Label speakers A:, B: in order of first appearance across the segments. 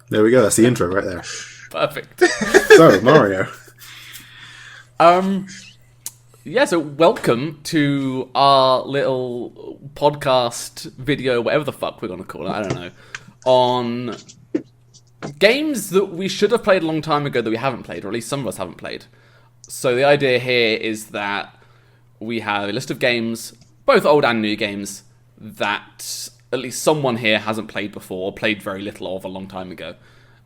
A: There we go. That's the intro right there.
B: Perfect.
A: So, Mario.
B: Yeah, so welcome to our little podcast video, whatever the fuck we're going to call it, I don't know, on games that we should have played a long time ago that we haven't played, or at least some of us haven't played. So the idea here is that we have a list of games, both old and new games, that at least someone here hasn't played before, or played very little of a long time ago.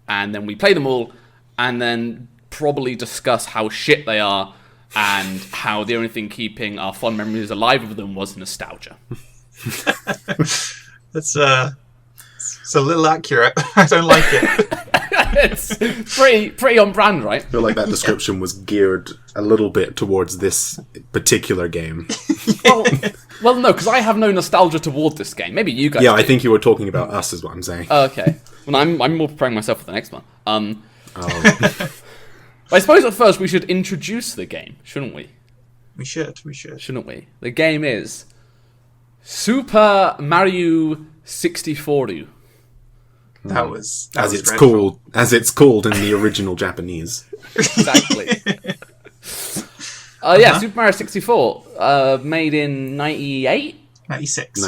B: And then we play them all, and then probably discuss how shit they are, and how the only thing keeping our fond memories alive of them was nostalgia.
C: It's a little accurate. I don't like it.
B: It's pretty on brand, right?
A: I feel like that description was geared a little bit towards this particular game.
B: Well, no, because I have no nostalgia toward this game. Maybe you guys.
A: Yeah,
B: do.
A: I think you were talking about us, is what I'm saying.
B: Okay. Well, I'm more preparing myself for the next one.
A: Oh.
B: I suppose at first we should introduce the game, shouldn't we?
C: We should.
B: Shouldn't we? The game is Super Mario 64.
C: As
A: it's called in the original Japanese.
B: Exactly. Yeah, Super Mario 64, made in 98?
C: 96.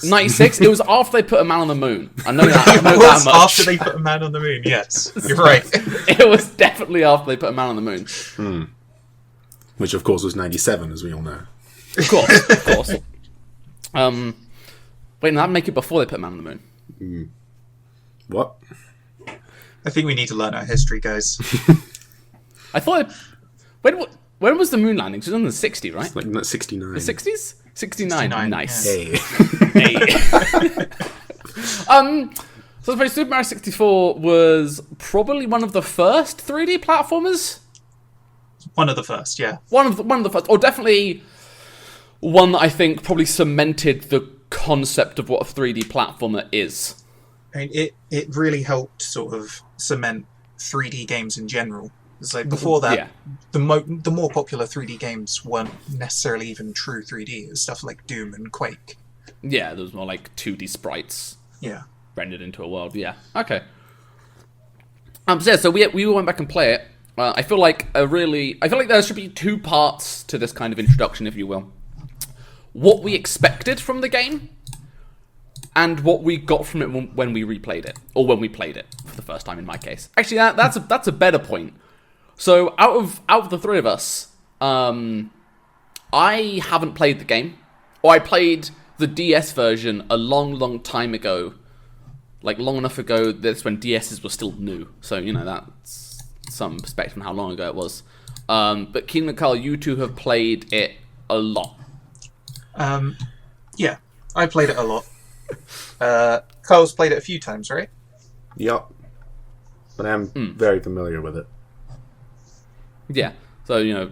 B: 96? It was after they put a man on the moon. I know that. I know
C: It
B: that
C: was
B: much.
C: after they put a man on the moon, yes. You're right.
B: It was definitely after they put a man on the moon.
A: Which, of course, was 97, as we all know.
B: Of course. Wait, no, that'd make it before they put a man on the moon.
A: What?
C: I think we need to learn our history, guys.
B: I thought... When was the moon landing? It was in the 60s, right?
A: It's like 69.
B: The 60s? 69. Nice.
A: Hey.
B: So I suppose Super Mario 64 was probably one of the first 3D platformers?
C: One of the first, yeah.
B: One of the first, or definitely one that I think probably cemented the concept of what a 3D platformer is.
C: I mean, it really helped sort of cement 3D games in general. It's like before that,
B: Yeah.
C: the more popular 3D games weren't necessarily even true 3D. It was stuff like Doom and Quake.
B: Yeah, there was more like 2D sprites
C: Yeah.
B: rendered into a world. Yeah, okay. So we went back and play it. I feel like there should be two parts to this kind of introduction, if you will. What we expected from the game, and what we got from it when we replayed it, or when we played it for the first time. In my case, actually, that's a better point. So out of the three of us, I haven't played the game, or I played the DS version a long time ago, like long enough ago that's when DSs were still new. So that's some perspective on how long ago it was. But Keenan and Carl, you two have played it a lot.
C: Yeah, I played it a lot. Carl's played it a few times, right?
A: Yup. But I'm very familiar with it.
B: Yeah, so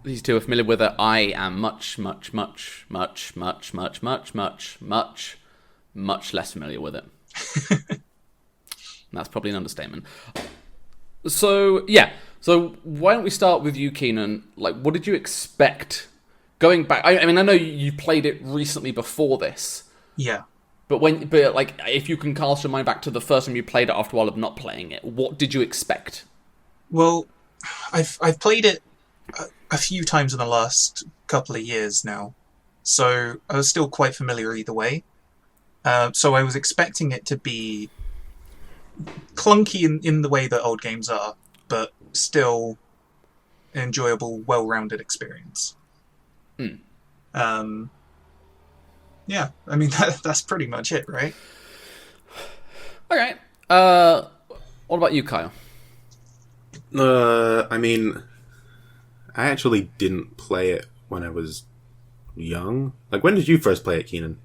B: these two are familiar with it. I am much less familiar with it. That's probably an understatement. So yeah, so why don't we start with you, Keenan? Like, what did you expect going back? I mean, I know you played it recently before this.
C: Yeah.
B: But if you can cast your mind back to the first time you played it after a while of not playing it, what did you expect?
C: Well, I've played it a few times in the last couple of years now, so I was still quite familiar either way. So I was expecting it to be clunky in the way that old games are, but still an enjoyable, well-rounded experience. Yeah, I mean, that's pretty much it, right?
B: Okay. What about you, Kyle?
A: I mean, I actually didn't play it when I was young. Like, when did you first play it, Keenan?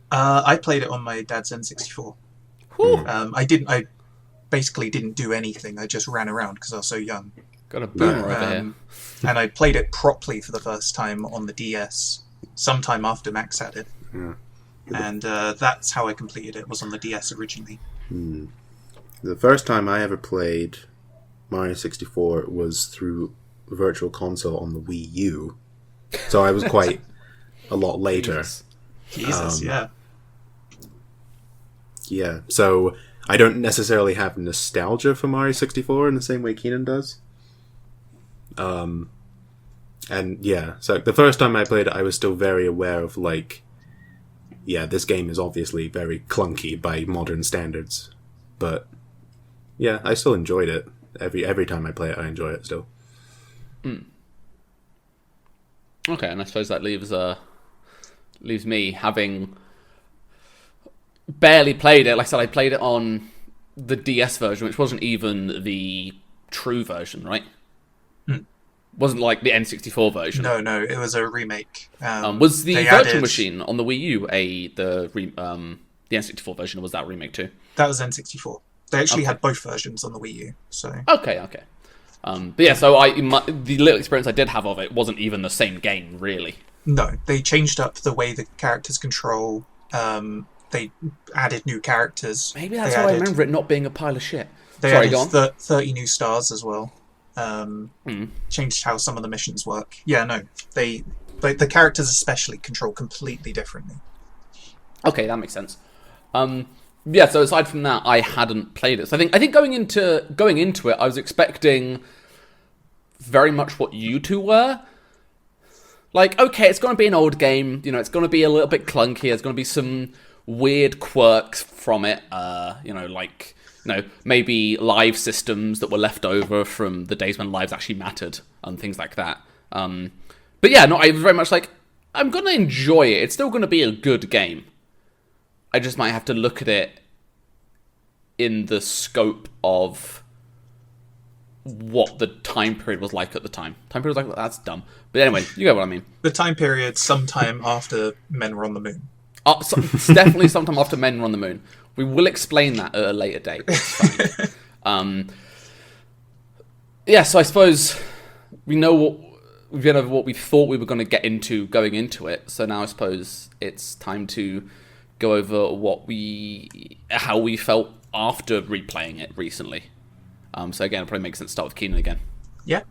C: I played it on my dad's N64. I basically didn't do anything. I just ran around because I was so young.
B: Got a boomer over here.
C: And I played it properly for the first time on the DS, sometime after Max had it.
A: Yeah.
C: And that's how I completed it, was on the DS originally.
A: The first time I ever played Mario 64 was through Virtual Console on the Wii U. So I was quite a lot later.
C: Jesus, yeah.
A: Yeah, so I don't necessarily have nostalgia for Mario 64 in the same way Keenan does. And yeah, so the first time I played it, I was still very aware of, like, yeah, this game is obviously very clunky by modern standards. But yeah, I still enjoyed it. Every time I play it, I enjoy it still.
B: Okay, and I suppose that leaves me having barely played it. Like I said, I played it on the DS version, which wasn't even the true version, right? Wasn't like the N64 version.
C: No, it was a remake.
B: Was the
C: they
B: Virtual
C: added-
B: Machine on the Wii U the N64 version, or was that a remake too?
C: That was N64. They actually had both versions on the Wii U. So
B: Okay. But yeah, so the little experience I did have of it wasn't even the same game, really.
C: no, they changed up the way the characters control. They added new characters.
B: Maybe that's
C: They
B: how I
C: added-
B: remember it not being a pile of shit.
C: They
B: Sorry,
C: added
B: go on.
C: 30 new stars as well. Changed how some of the missions work. Yeah, no, the characters especially control completely differently.
B: Okay, that makes sense. Yeah, so aside from that, I hadn't played it. So I think going into it, I was expecting very much what you two were. Like, okay, it's going to be an old game. You know, it's going to be a little bit clunky. There's going to be some weird quirks from it. Maybe live systems that were left over from the days when lives actually mattered and things like that. But yeah, no, I was very much like, I'm going to enjoy it. It's still going to be a good game. I just might have to look at it in the scope of what the time period was like at the time. Time period was like, that's dumb. But anyway, you get what I mean.
C: The time period sometime after men were on the moon.
B: It's definitely sometime after Men Were on the Moon. We will explain that at a later date. It's fine. Yeah, so I suppose we know what we thought we were going to get into going into it. So now I suppose it's time to go over how we felt after replaying it recently. So again, it probably makes sense to start with Keenan again.
C: Yeah.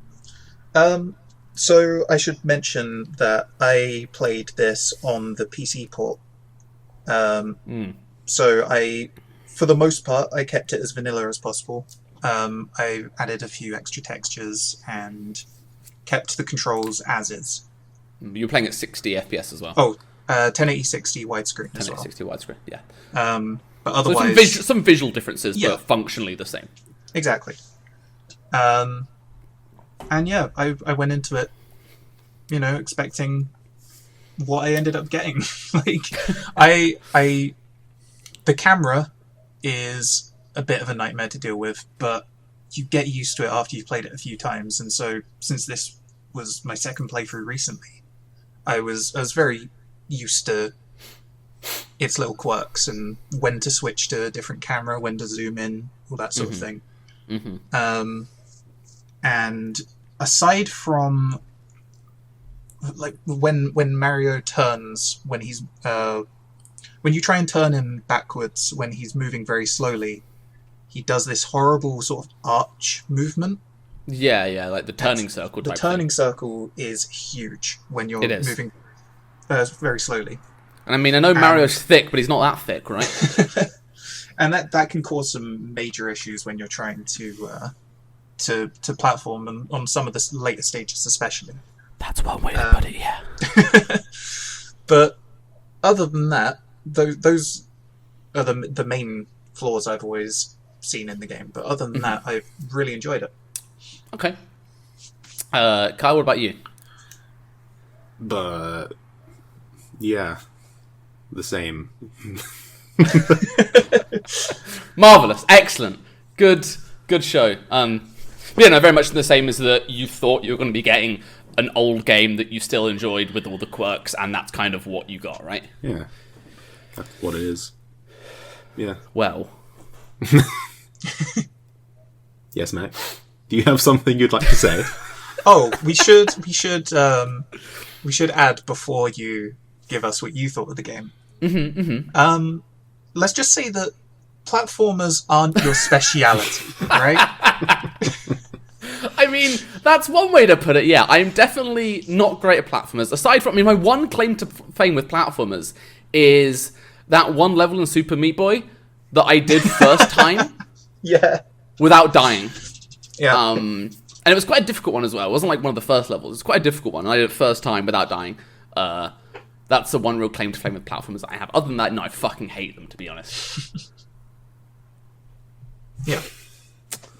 C: So I should mention that I played this on the PC port. So for the most part, I kept it as vanilla as possible. I added a few extra textures and kept the controls as is.
B: You're playing at 60 FPS as well.
C: Oh, 1080-60 widescreen as well.
B: 1060 widescreen, yeah.
C: But
B: So
C: otherwise,
B: some visual differences,
C: Yeah.
B: but functionally the same.
C: exactly. And yeah, I went into it, expecting what I ended up getting. The camera is a bit of a nightmare to deal with, but you get used to it after you've played it a few times. And so, since this was my second playthrough recently, I was very used to its little quirks and when to switch to a different camera, when to zoom in, all that sort of thing. And aside from like when Mario turns, when you try and turn him backwards when he's moving very slowly, he does this horrible sort of arch movement.
B: Yeah, like the turning circle
C: The
B: type
C: turning
B: thing.
C: circle is huge when you're
B: It is.
C: moving very slowly.
B: And I mean, I know Mario's thick, but he's not that thick, right?
C: And that can cause some major issues when you're trying to platform on some of the later stages, especially.
B: That's one way to put it, yeah.
C: But other than that, those are the main flaws I've always seen in the game. But other than that, I've really enjoyed it.
B: Okay. Kyle, what about you?
A: But yeah, the same.
B: Marvelous, excellent, good show. Very much the same as that. You thought you were going to be getting an old game that you still enjoyed with all the quirks, and that's kind of what you got, right?
A: Yeah, that's what it is. Yeah.
B: Well,
A: Yes, Mac. Do you have something you'd like to say?
C: Oh, we should add before you give us what you thought of the game. Let's just say that platformers aren't your speciality, right?
B: I mean, that's one way to put it, yeah. I'm definitely not great at platformers. Aside from, my one claim to fame with platformers is that one level in Super Meat Boy that I did first time
C: Yeah.
B: without dying.
C: Yeah.
B: And it was quite a difficult one as well. It wasn't like one of the first levels. It was quite a difficult one. I did it first time without dying. That's the one real claim to fame with platformers that I have. Other than that, no, I fucking hate them, to be honest.
C: Yeah.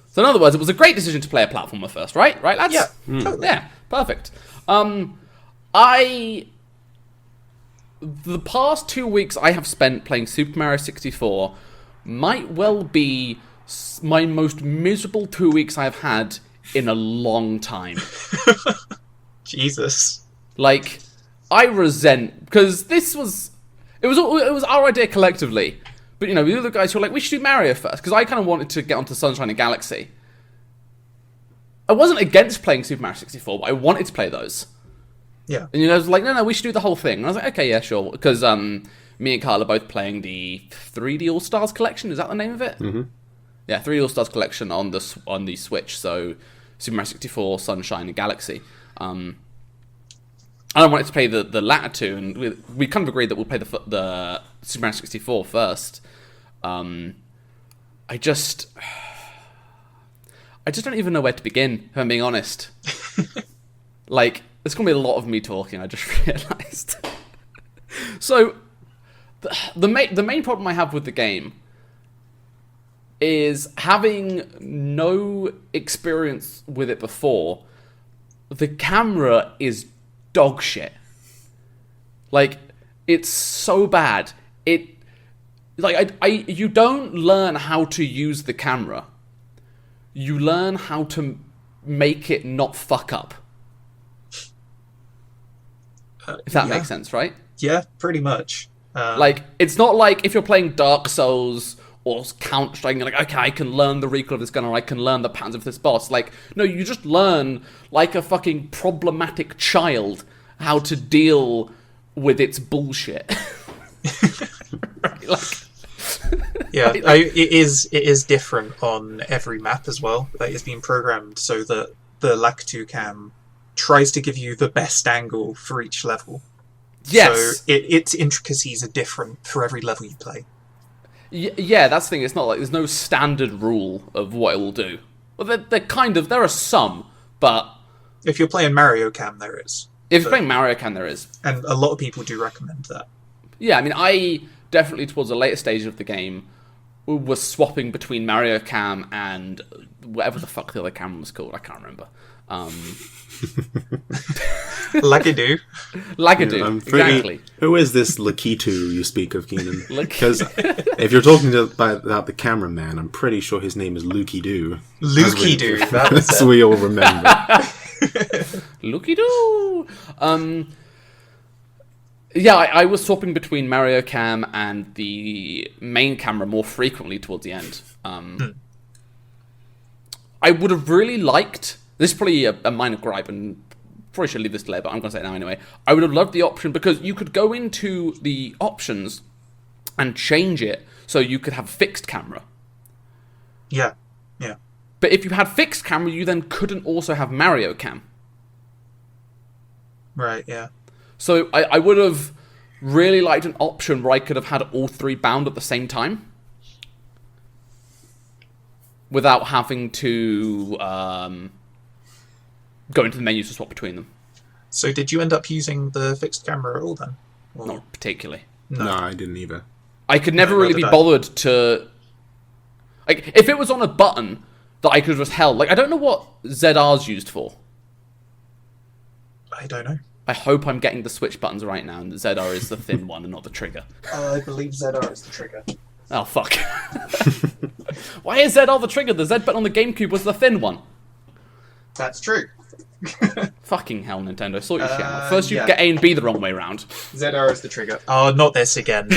B: So in other words, it was a great decision to play a platformer first, right? Right, lads?
C: Yeah. Totally.
B: Yeah, perfect. The past 2 weeks I have spent playing Super Mario 64 might well be my most miserable 2 weeks I've had in a long time.
C: Jesus.
B: Like, I resent, because it was our idea collectively. But, you know, the other guys who were like, we should do Mario first, because I kind of wanted to get onto Sunshine and Galaxy. I wasn't against playing Super Mario 64, but I wanted to play those.
C: Yeah.
B: And, you know, I was like, no, we should do the whole thing. And I was like, okay, yeah, sure. Because me and Carl are both playing the 3D All-Stars Collection. Is that the name of it?
A: Mm-hmm.
B: Yeah, 3D All-Stars Collection on the Switch. So, Super Mario 64, Sunshine, and Galaxy. And I wanted to play the latter two, and we kind of agreed that we'll play the Super Mario 64 first. I just don't even know where to begin, if I'm being honest. Like, there's going to be a lot of me talking, I just realised. So, the main problem I have with the game is having no experience with it before. The camera is dog shit. Like, it's so bad. You don't learn how to use the camera. You learn how to make it not fuck up. If that makes sense, right?
C: Yeah, pretty much.
B: Like, it's not like if you're playing Dark Souls or Counter-Strike, you're like, okay, I can learn the recoil of this gun, or I can learn the patterns of this boss. Like, no, you just learn, like a fucking problematic child, how to deal with its bullshit. Right?
C: Yeah,
B: Like,
C: it is different on every map as well. Like, it's been programmed so that the Lakitu cam tries to give you the best angle for each level.
B: yes.
C: So its intricacies are different for every level you play.
B: Yeah, that's the thing. It's not like there's no standard rule of what it will do. Well, there are some, but
C: If you're playing Mario Cam, there is.
B: if you're playing Mario Kart, there is.
C: And a lot of people do recommend that.
B: Yeah, I mean, I definitely, towards the later stage of the game, was swapping between Mario Cam and whatever the fuck the other camera was called. I can't remember.
C: Lakitu.
B: Lakitu, exactly.
A: Who is this Lakitu you speak of, Keenan?
B: Lak-
A: Because if you're talking about the cameraman, I'm pretty sure his name is Lukey Doo.
C: Lukey Doo, that was
A: As
C: it.
A: we all remember.
B: Looky doo. Yeah, I was swapping between Mario Cam and the main camera more frequently towards the end. I would have really liked. This is probably a minor gripe, and probably should leave this to later, but I'm going to say it now anyway. I would have loved the option, because you could go into the options and change it so you could have fixed camera.
C: Yeah, yeah.
B: But if you had fixed camera, you then couldn't also have Mario Cam.
C: Right, yeah.
B: So I would have really liked an option where I could have had all three bound at the same time, without having to go into the menus to swap between them.
C: So did you end up using the fixed camera at all then? Or...
B: Not particularly.
A: No, I didn't either.
B: I could never really be
C: neither did I.
B: bothered to... Like, if it was on a button that I could have just held... Like, I don't know what ZR's used for.
C: I don't know.
B: I hope I'm getting the switch buttons right now, and the ZR is the thin one and not the trigger.
C: I believe ZR is the trigger.
B: Oh, fuck. Why is ZR the trigger? The Z button on the GameCube was the thin one.
C: That's true.
B: Fucking hell, Nintendo. Sort your shit out. First you
C: yeah.
B: get A and B the wrong way round.
C: ZR is the trigger. Oh, not this again.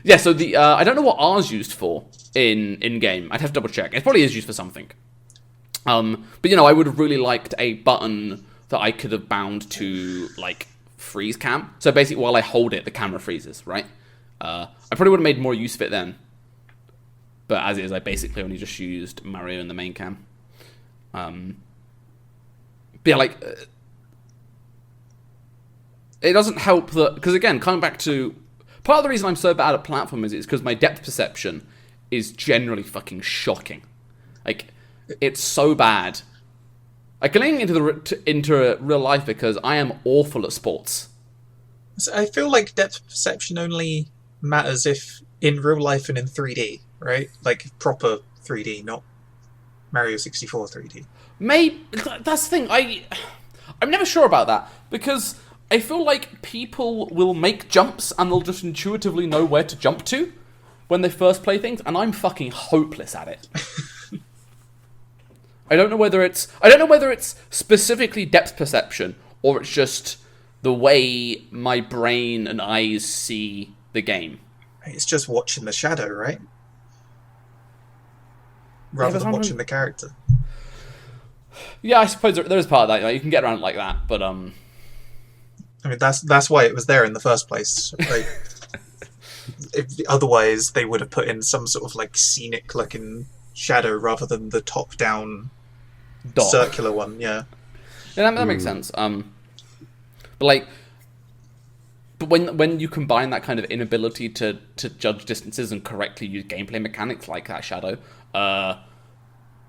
B: Yeah, so the I don't know what R's used for in game. I'd have to double check. It probably is used for something. But you know, I would have really liked a button that I could have bound to, like, freeze cam. So basically, while I hold it, the camera freezes, right? I probably would have made more use of it then. But as it is, I basically only just used Mario in the main cam. But yeah, like, it doesn't help that, because again, coming back to Part of the reason I'm so bad at platformers is because my depth perception is generally fucking shocking. Like, it's so bad. I can link into real life because I am awful at sports.
C: So I feel like depth perception only matters if in real life and in 3D, right? Like proper 3D, not Mario 64 3D.
B: Maybe that's the thing. I'm never sure about that because I feel like people will make jumps and they'll just intuitively know where to jump to when they first play things, and I'm fucking hopeless at it. I don't know whether it's specifically depth perception or it's just the way my brain and eyes see the game.
C: It's just watching the shadow, right? Rather than watching the character.
B: Yeah, I suppose there is part of that. Like, you can get around it like that, but
C: I mean, that's why it was there in the first place. Like, otherwise, they would have put in some sort of like scenic-looking shadow rather than the top-down circular one. Yeah,
B: that makes sense. But when you combine that kind of inability to judge distances and correctly use gameplay mechanics like that shadow,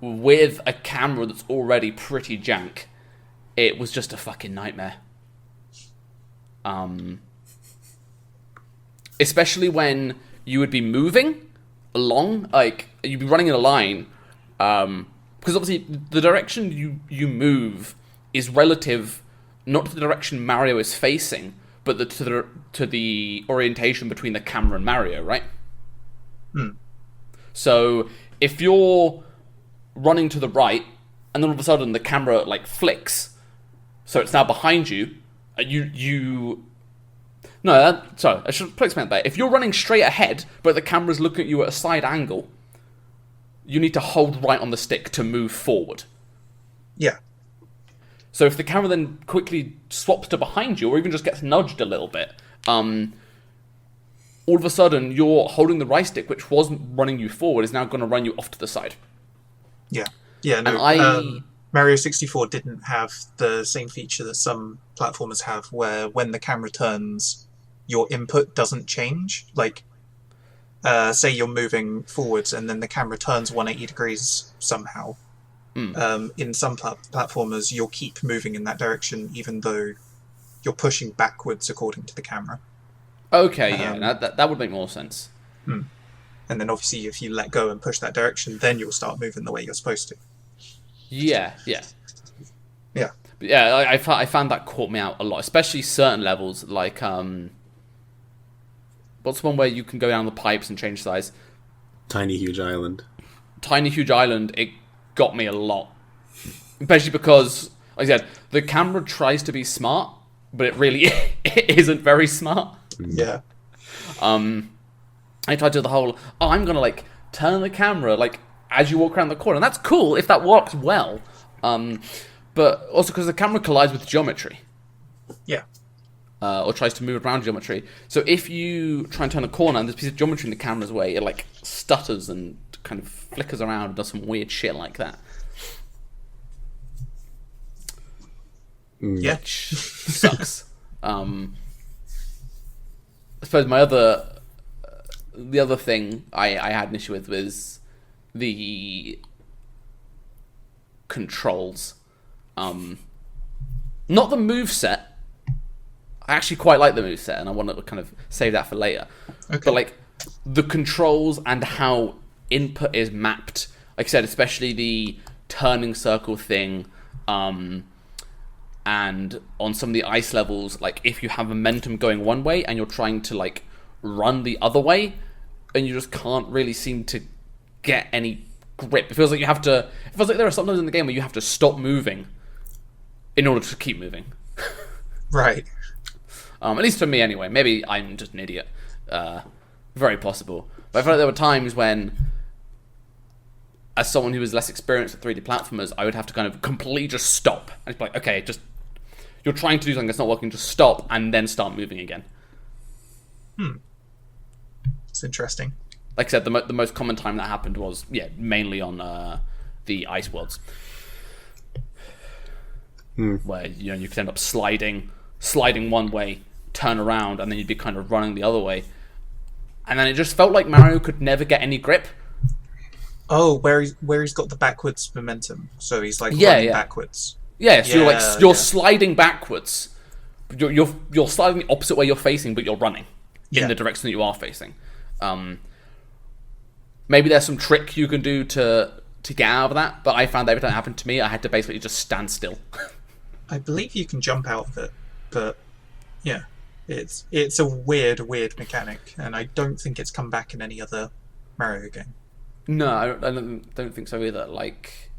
B: with a camera that's already pretty jank, it was just a fucking nightmare. Especially when you would be moving along, like you'd be running in a line, because obviously the direction you move is relative not to the direction Mario is facing, but to the orientation between the camera and Mario, right? So if you're running to the right, and then all of a sudden the camera like flicks, so it's now behind you, sorry, I should explain that. If you're running straight ahead, but the camera's looking at you at a side angle, you need to hold right on the stick to move forward.
C: Yeah.
B: So if the camera then quickly swaps to behind you, or even just gets nudged a little bit, all of a sudden you're holding the right stick, which wasn't running you forward, is now going to run you off to the side.
C: Yeah. Yeah, no,
B: and
C: Mario 64 didn't have the same feature that some platformers have, where when the camera turns, your input doesn't change. Like, say you're moving forwards and then the camera turns 180 degrees somehow. In some platformers, you'll keep moving in that direction even though you're pushing backwards according to the camera.
B: Okay, yeah, that would make more sense.
C: And then obviously if you let go and push that direction, then you'll start moving the way you're supposed to.
B: Yeah.
C: Yeah.
B: But yeah, I found that caught me out a lot, especially certain levels, like, what's one where you can go down the pipes and change size?
A: Tiny Huge Island.
B: Tiny Huge Island, it got me a lot. Especially because, like I said, the camera tries to be smart, but it really it isn't very smart.
C: Yeah.
B: I tried to do the whole, I'm going to, like, turn the camera, like, as you walk around the corner. And that's cool if that works well. But also because the camera collides with geometry.
C: Yeah.
B: Or tries to move around geometry. So if you try and turn a corner and there's a piece of geometry in the camera's way, it, like, stutters and kind of flickers around and does some weird shit like that.
C: Yeah.
B: Which sucks. I suppose the other thing I had an issue with was the controls. Not the moveset. I actually quite like the moveset, and I want to kind of save that for later.
C: Okay.
B: But like the controls and how input is mapped, like I said, especially the turning circle thing, and on some of the ice levels, like if you have momentum going one way and you're trying to like run the other way, and you just can't really seem to get any grip. It feels like it feels like there are sometimes in the game where you have to stop moving in order to keep moving.
C: Right.
B: At least for me, anyway. Maybe I'm just an idiot. Very possible. But I felt like there were times when, as someone who was less experienced at 3D platformers, I would have to kind of completely just stop. And be like, okay, just you're trying to do something that's not working, just stop and then start moving again.
C: It's interesting.
B: Like I said, the most common time that happened was, mainly on the Ice Worlds. Where, you could end up sliding one way, turn around, and then you'd be kind of running the other way. and then it just felt like Mario could never get any grip.
C: Oh, where he's got the backwards momentum, so he's like
B: Yeah,
C: running
B: yeah.
C: backwards.
B: Yeah, so
C: Yeah,
B: you're
C: yeah.
B: sliding backwards. You're sliding the opposite way you're facing, but you're running in
C: Yeah.
B: the direction that you are facing. Maybe there's some trick you can do to get out of that, but I found every time it happened to me, I had to basically just stand still.
C: I believe you can jump out of it, but yeah, it's a weird mechanic, and I don't think it's come back in any other Mario game.
B: No, I don't think so either. Like,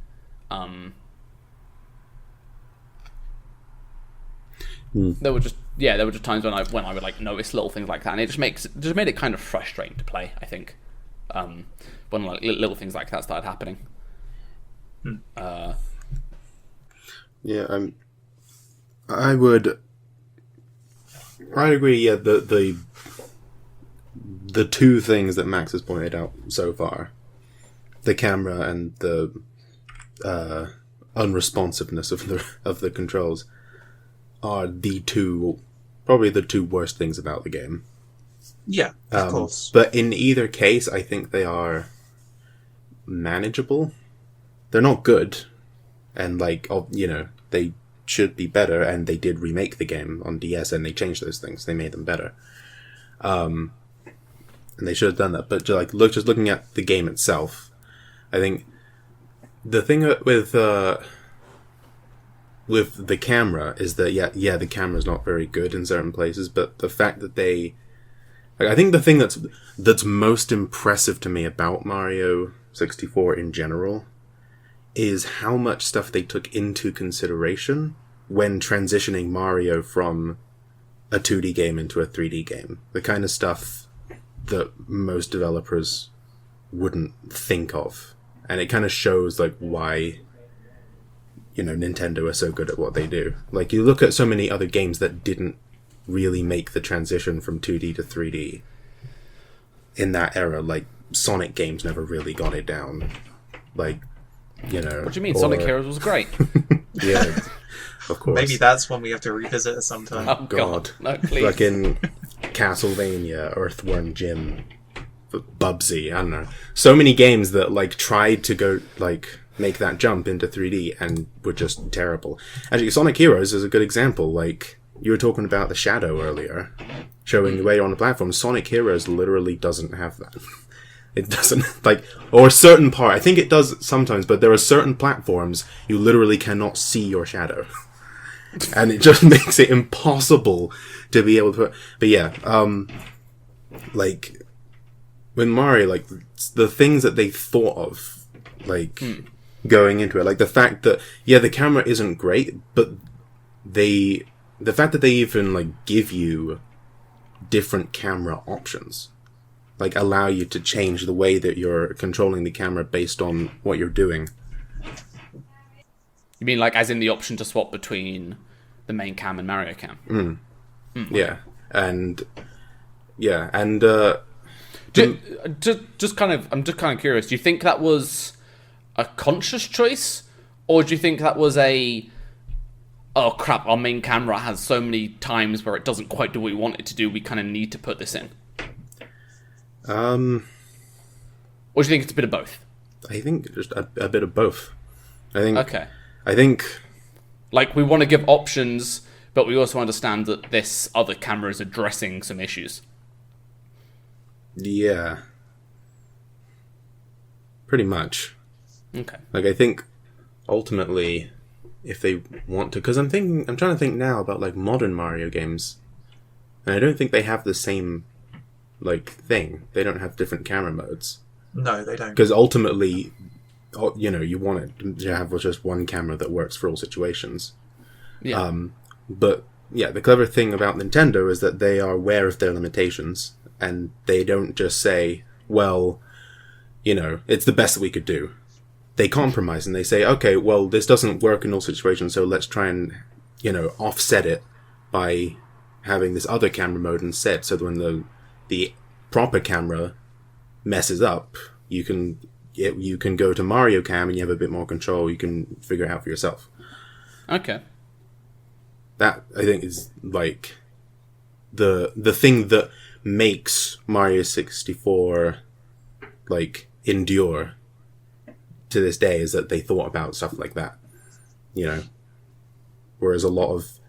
B: there were just times when I would like notice little things like that, and it just made it kind of frustrating to play. I think when like little things like that started happening.
A: Yeah, I agree. Yeah, the two things that Max has pointed out so far, the camera and the unresponsiveness of the controls, are probably the two worst things about the game.
C: Yeah, of course.
A: But in either case, I think they are manageable. They're not good, and they should be better. And they did remake the game on DS, and they changed those things. They made them better, and they should have done that. But just looking at the game itself, I think the thing with the camera is that the camera's not very good in certain places, but the fact that I think the thing that's most impressive to me about Mario 64 in general is how much stuff they took into consideration when transitioning Mario from a 2D game into a 3D game. The kind of stuff that most developers wouldn't think of. And it kind of shows like why Nintendo are so good at what they do. Like, you look at so many other games that didn't really make the transition from 2D to 3D in that era. Like, Sonic games never really got it down. Like,
B: What do you mean? Sonic Heroes was great.
A: Yeah, of course.
C: Maybe that's one we have to revisit at some time.
B: Oh God, no, please.
A: Like in Castlevania, Earthworm Jim, Bubsy, I don't know. So many games that like tried to go like make that jump into 3D and were just terrible. Actually, Sonic Heroes is a good example. Like, you were talking about the shadow earlier, showing the way you're on the platform. Sonic Heroes literally doesn't have that. It doesn't, or a certain part. I think it does sometimes, but there are certain platforms you literally cannot see your shadow. And it just makes it impossible to be able to... But yeah, with Mario, the things that they thought of, going into it, the fact that, the camera isn't great, but the fact that they even, give you different camera options, allow you to change the way that you're controlling the camera based on what you're doing.
B: You mean as in the option to swap between the main cam and Mario cam?
A: Yeah, and
B: just kind of, I'm just kind of curious. Do you think that was a conscious choice, or do you think that was oh crap, our main camera has so many times where it doesn't quite do what we want it to do, we kind of need to put this in? Or do you think it's a bit of both?
A: I think just a bit of both.
B: Okay.
A: I think
B: we want to give options, but we also understand that this other camera is addressing some issues.
A: Yeah. Pretty much.
B: Okay.
A: I think ultimately, if they want to, because I'm trying to think now about modern Mario games, and I don't think they have the same thing. They don't have different camera modes.
C: No, they don't.
A: Because ultimately, you want it to have just one camera that works for all situations.
B: Yeah.
A: But yeah, the clever thing about Nintendo is that they are aware of their limitations, and they don't just say, well, it's the best that we could do. They compromise and they say, okay, well, this doesn't work in all situations, so let's try and, offset it by having this other camera mode instead, so that when the proper camera messes up, you can go to Mario Cam and you have a bit more control. You can figure it out for yourself.
B: Okay.
A: That, I think, is the thing that makes Mario 64 like endure to this day is that they thought about stuff like that, you know. Whereas a lot of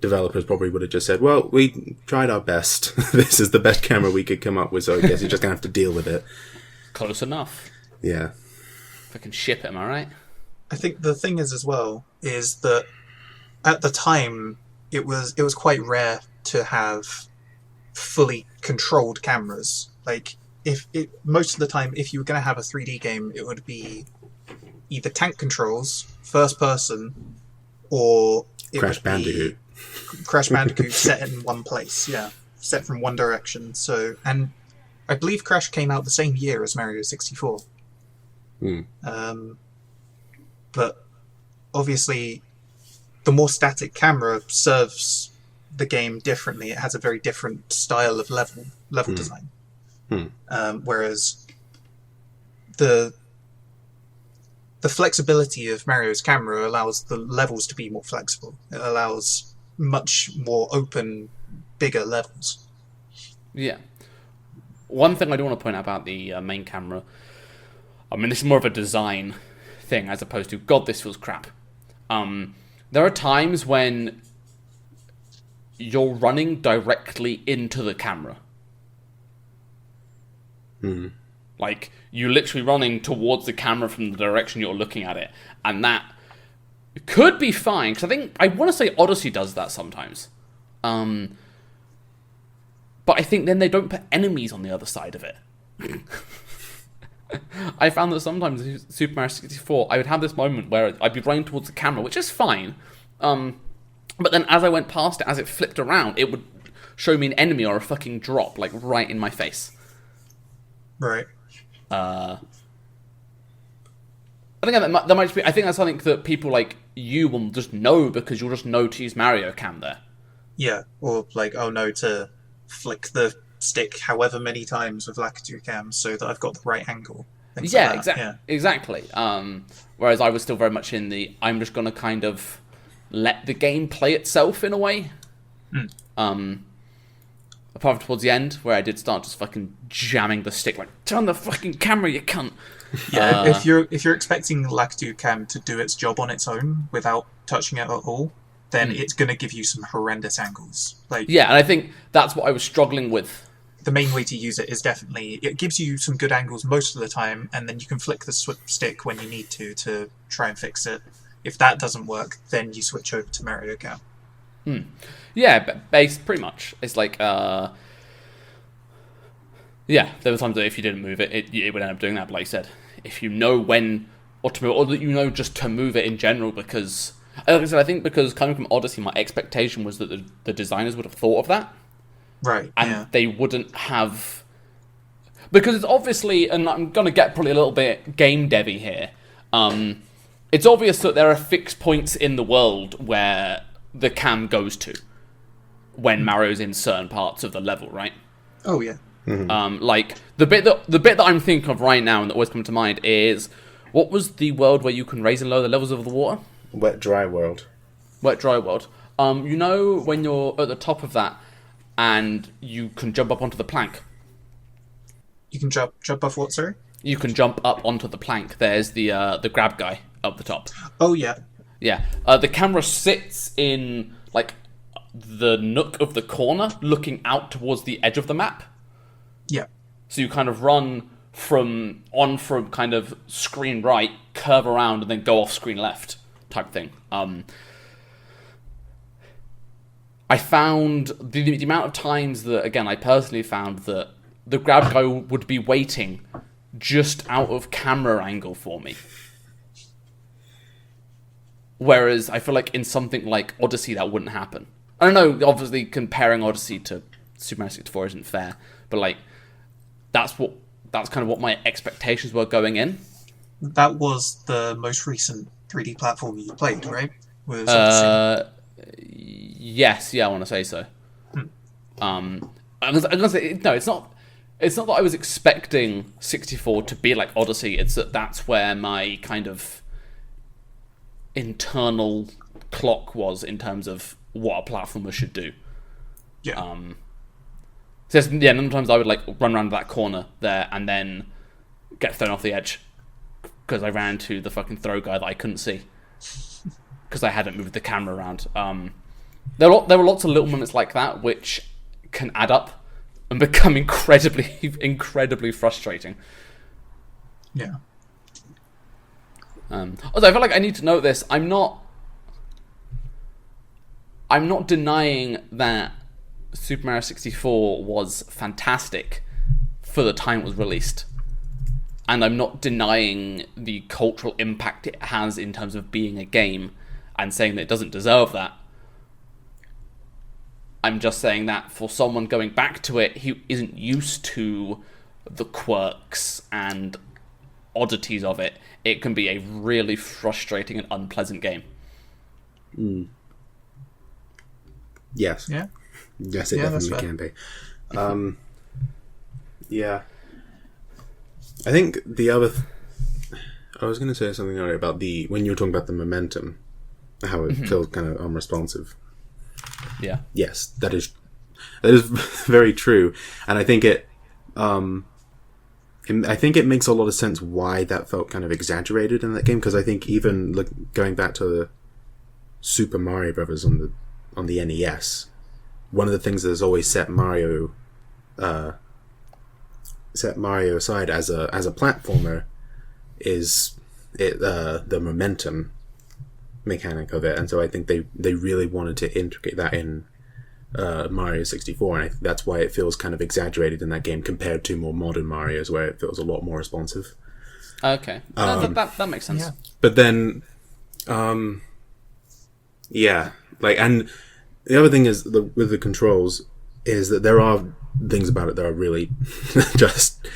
A: developers probably would have just said, well, we tried our best. This is the best camera we could come up with, so I guess you're just going to have to deal with it.
B: Close enough.
A: Yeah.
B: If I can ship it, am I right?
C: I think the thing is as well is that at the time it was quite rare to have fully controlled cameras. Like most of the time, if you were going to have a 3D game, it would be either tank controls, first person, or it
A: Crash
C: would be
A: Bandicoot.
C: Crash Bandicoot set in one place. Yeah, set from one direction. So, and I believe Crash came out the same year as Mario 64. But obviously, the more static camera serves the game differently. It has a very different style of level design. Whereas the flexibility of Mario's camera allows the levels to be more flexible. It allows much more open, bigger levels.
B: Yeah. One thing I do want to point out about the main camera, I mean, this is more of a design thing as opposed to, God, this feels crap. There are times when you're running directly into the camera. Like, you're literally running towards the camera from the direction you're looking at it. And that could be fine, because I want to say Odyssey does that sometimes. But I think then they don't put enemies on the other side of it. I found that sometimes in Super Mario 64, I would have this moment where I'd be running towards the camera, which is fine. But then as I went past it, as it flipped around, it would show me an enemy or a fucking drop, like, right in my face.
C: Right.
B: I think that might just be. I think that's something that people like you will just know because you'll just know to use Mario Cam there.
C: Yeah, or like, oh no, to flick the stick however many times with Lakitu Cam so that I've got the right angle.
B: Yeah,
C: like that.
B: Exactly. Whereas I was still very much in the I'm just going to kind of let the game play itself in a way. Apart from towards the end, where I did start just fucking jamming the stick, like, turn the fucking camera, you cunt.
C: Yeah, if you're expecting Lakitu Cam to do its job on its own without touching it at all, then it's going to give you some horrendous angles. Like,
B: yeah, and I think that's what I was struggling with.
C: The main way to use it is definitely, it gives you some good angles most of the time, and then you can flick the stick when you need to try and fix it. If that doesn't work, then you switch over to Mario Cam.
B: Yeah, but pretty much. It's like, yeah, there were times that if you didn't move it, it would end up doing that. But like I said, if you know when or to move, or that you know just to move it in general, because, like I said, I think because coming from Odyssey, my expectation was that the designers would have thought of that.
C: Right,
B: and they wouldn't have, because it's obviously, and I'm going to get probably a little bit game devy here, it's obvious that there are fixed points in the world where the cam goes to when Mario's in certain parts of the level, right?
C: Oh yeah.
B: Like the bit that I'm thinking of right now and that always comes to mind is, what was the world where you can raise and lower the levels of the water?
A: Wet Dry World.
B: Wet Dry World. You know when you're at the top of that and you can jump up onto the plank.
C: You can jump off what, sorry?
B: You can jump up onto the plank. There's the grab guy up the top.
C: Oh yeah.
B: Yeah. The camera sits in like the nook of the corner, looking out towards the edge of the map.
C: Yeah.
B: So you kind of run from kind of screen right, curve around, and then go off screen left type thing. I found the amount of times that, again, I personally found that the grab guy would be waiting just out of camera angle for me. Whereas I feel like in something like Odyssey, that wouldn't happen. I don't know, obviously comparing Odyssey to Super Mario 64 isn't fair, but like, that's kind of what my expectations were going in.
C: That was the most recent 3D platform you played, right? Was Odyssey.
B: Yes, yeah, I want to say so. I'm gonna say no. It's not. It's not that I was expecting 64 to be like Odyssey. It's that's where my kind of internal clock was in terms of what a platformer should do.
C: Yeah.
B: So yeah, sometimes I would like run around that corner there and then get thrown off the edge because I ran into the fucking throw guy that I couldn't see because I hadn't moved the camera around. There were lots of little moments like that which can add up and become incredibly frustrating.
C: Yeah.
B: Although I feel like I need to note this, I'm not denying that Super Mario 64 was fantastic for the time it was released. And I'm not denying the cultural impact it has in terms of being a game and saying that it doesn't deserve that. I'm just saying that for someone going back to it who isn't used to the quirks and oddities of it, it can be a really frustrating and unpleasant game.
A: Yes.
C: Yeah.
A: Yes, it definitely can be. Yeah. I think the other... I was going to say something earlier about when you were talking about the momentum, how it feels kind of unresponsive.
B: Yeah.
A: Yes, that is very true. And I think I think it makes a lot of sense why that felt kind of exaggerated in that game, because I think even going back to Super Mario Brothers on the NES, one of the things that has always set Mario aside as a platformer is the momentum mechanic of it, and so I think they really wanted to integrate that in Mario 64, and I think that's why it feels kind of exaggerated in that game compared to more modern Marios where it feels a lot more responsive.
B: Okay. That makes sense.
C: Yeah.
A: But then, yeah, like, and the other thing is with the controls is that there are things about it that are really just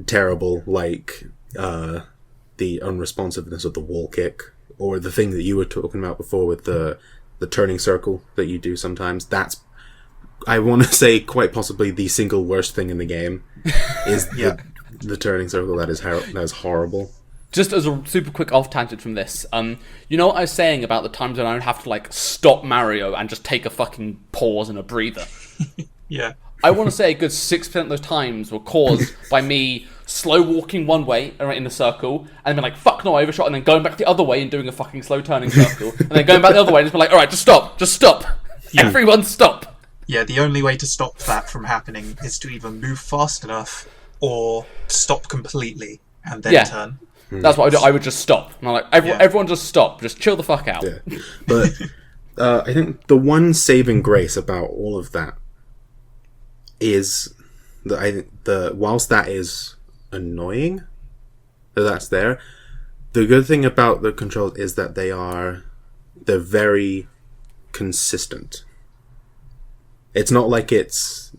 A: terrible, like the unresponsiveness of the wall kick, or the thing that you were talking about before with the turning circle that you do sometimes. That's, I want to say, quite possibly the single worst thing in the game is the turning circle. That is horrible.
B: Just as a super quick off tangent from this, you know what I was saying about the times when I would have to like stop Mario and just take a fucking pause and a breather?
C: Yeah.
B: I want to say a good 6% of those times were caused by me slow walking one way in a circle, and then like, fuck no, I overshot, and then going back the other way and doing a fucking slow turning circle, and then going back the other way and just be like, alright, just stop.
C: Yeah.
B: Everyone stop.
C: Yeah, the only way to stop that from happening is to either move fast enough or stop completely and then turn.
B: That's what I would do. I would just stop. And I'm like, everyone just stop. Just chill the fuck out.
A: Yeah. But I think the one saving grace about all of that is that whilst that is annoying that that's there, the good thing about the controls is that they're very consistent. It's not like it's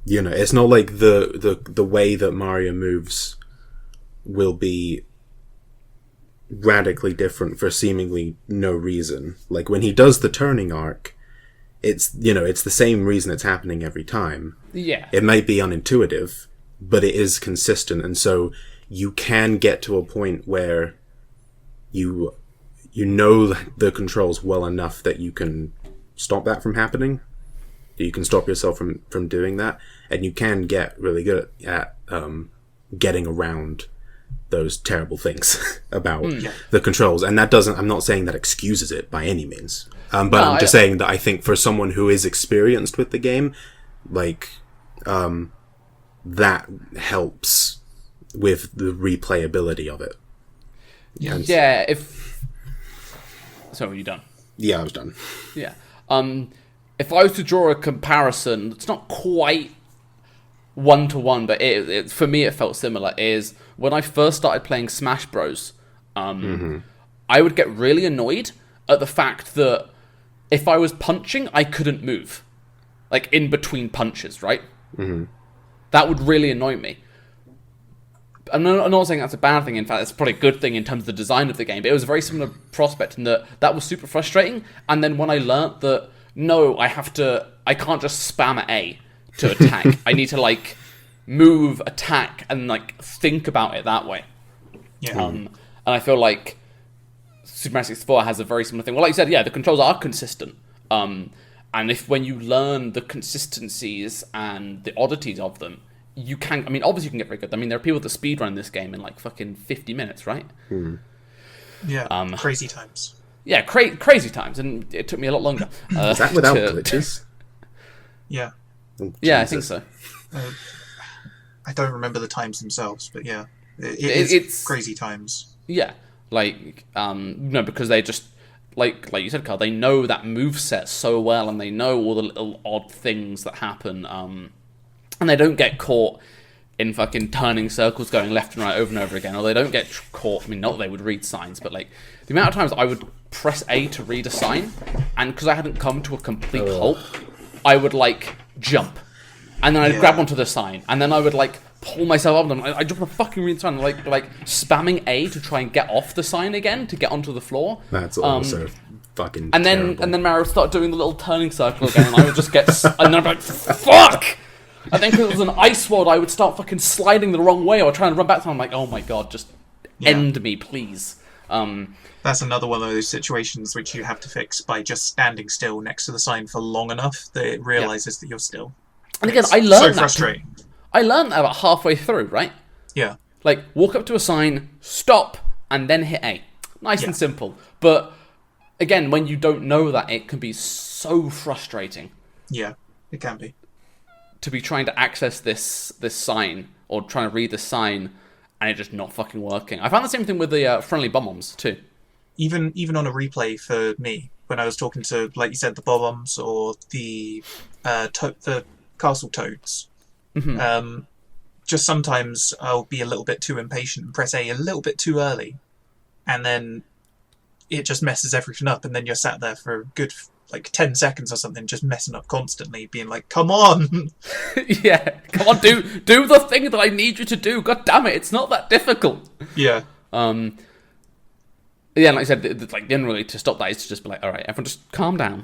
A: it's not like the way that Mario moves will be radically different for seemingly no reason. Like when he does the turning arc, it's the same reason it's happening every time.
B: Yeah.
A: It might be unintuitive, but it is consistent, and so you can get to a point where you know the controls well enough that you can stop that from happening. You can stop yourself from doing that, and you can get really good at getting around those terrible things about the controls. And that I'm not saying that excuses it by any means. But no, I'm just saying that I think for someone who is experienced with the game, like, that helps with the replayability of it.
B: Yeah, So, are you done?
A: Yeah, I was done.
B: Yeah. If I was to draw a comparison, it's not quite one-to-one, but for me it felt similar, is when I first started playing Smash Bros, I would get really annoyed at the fact that if I was punching, I couldn't move. Like, in between punches, right? Mm-hmm. That would really annoy me. I'm not saying that's a bad thing. In fact, it's probably a good thing in terms of the design of the game. But it was a very similar prospect in that was super frustrating. And then when I learnt that, no, I can't just spam at A to attack. I need to, like, move, attack, and, like, think about it that way.
C: Yeah.
B: And I feel like Super Mario 64 has a very similar thing. Well, like you said, yeah, the controls are consistent. And And if when you learn the consistencies and the oddities of them, you can. I mean, obviously you can get very good. I mean, there are people that speedrun this game in like fucking 50 minutes, right?
C: Yeah, crazy times.
B: Yeah, crazy times, and it took me a lot longer.
A: Is that without glitches?
C: Yeah.
A: Oh,
B: Yeah, I think
A: Jesus.
B: so.
C: I don't remember the times themselves, but yeah, it's crazy times.
B: Yeah, like no, because they just like you said, Carl. They know that moveset so well, and they know all the little odd things that happen. And they don't get caught in fucking turning circles, going left and right over and over again, or they don't get caught. I mean, not that they would read signs, but like the amount of times I would press A to read a sign, and because I hadn't come to a complete halt, I would like jump, and then I'd grab onto the sign, and then I would like pull myself up, and I just want to fucking read the sign, like spamming A to try and get off the sign again to get onto the floor.
A: That's also fucking
B: and then
A: terrible.
B: and then Mara would start doing the little turning circle again, and I would just get and then I'd be like, fuck. And then because it was an ice world, I would start fucking sliding the wrong way or trying to run back to. I'm like, oh my god, just end me, please.
C: That's another one of those situations which you have to fix by just standing still next to the sign for long enough that it realizes that you're still.
B: And again,
C: It's
B: I learned
C: so
B: that.
C: frustrating.
B: I learned that about halfway through, right?
C: Yeah.
B: Like, walk up to a sign, stop, and then hit A. Nice and simple. But, again, when you don't know that, it can be so frustrating
C: Yeah, it can be.
B: to be trying to access this sign, or trying to read this sign, and it just not fucking working. I found the same thing with the friendly bomb-bombs, too.
C: Even on a replay for me, when I was talking to, like you said, the bob-ombs or the castle toads, just sometimes I'll be a little bit too impatient and press A a little bit too early, and then it just messes everything up, and then you're sat there for a good like 10 seconds or something, just messing up constantly, being like, come on!
B: Yeah, come on, do the thing that I need you to do. God damn it, it's not that difficult.
C: Yeah.
B: Yeah, like I said, like the only way to stop that is to just be like, all right, everyone just calm down.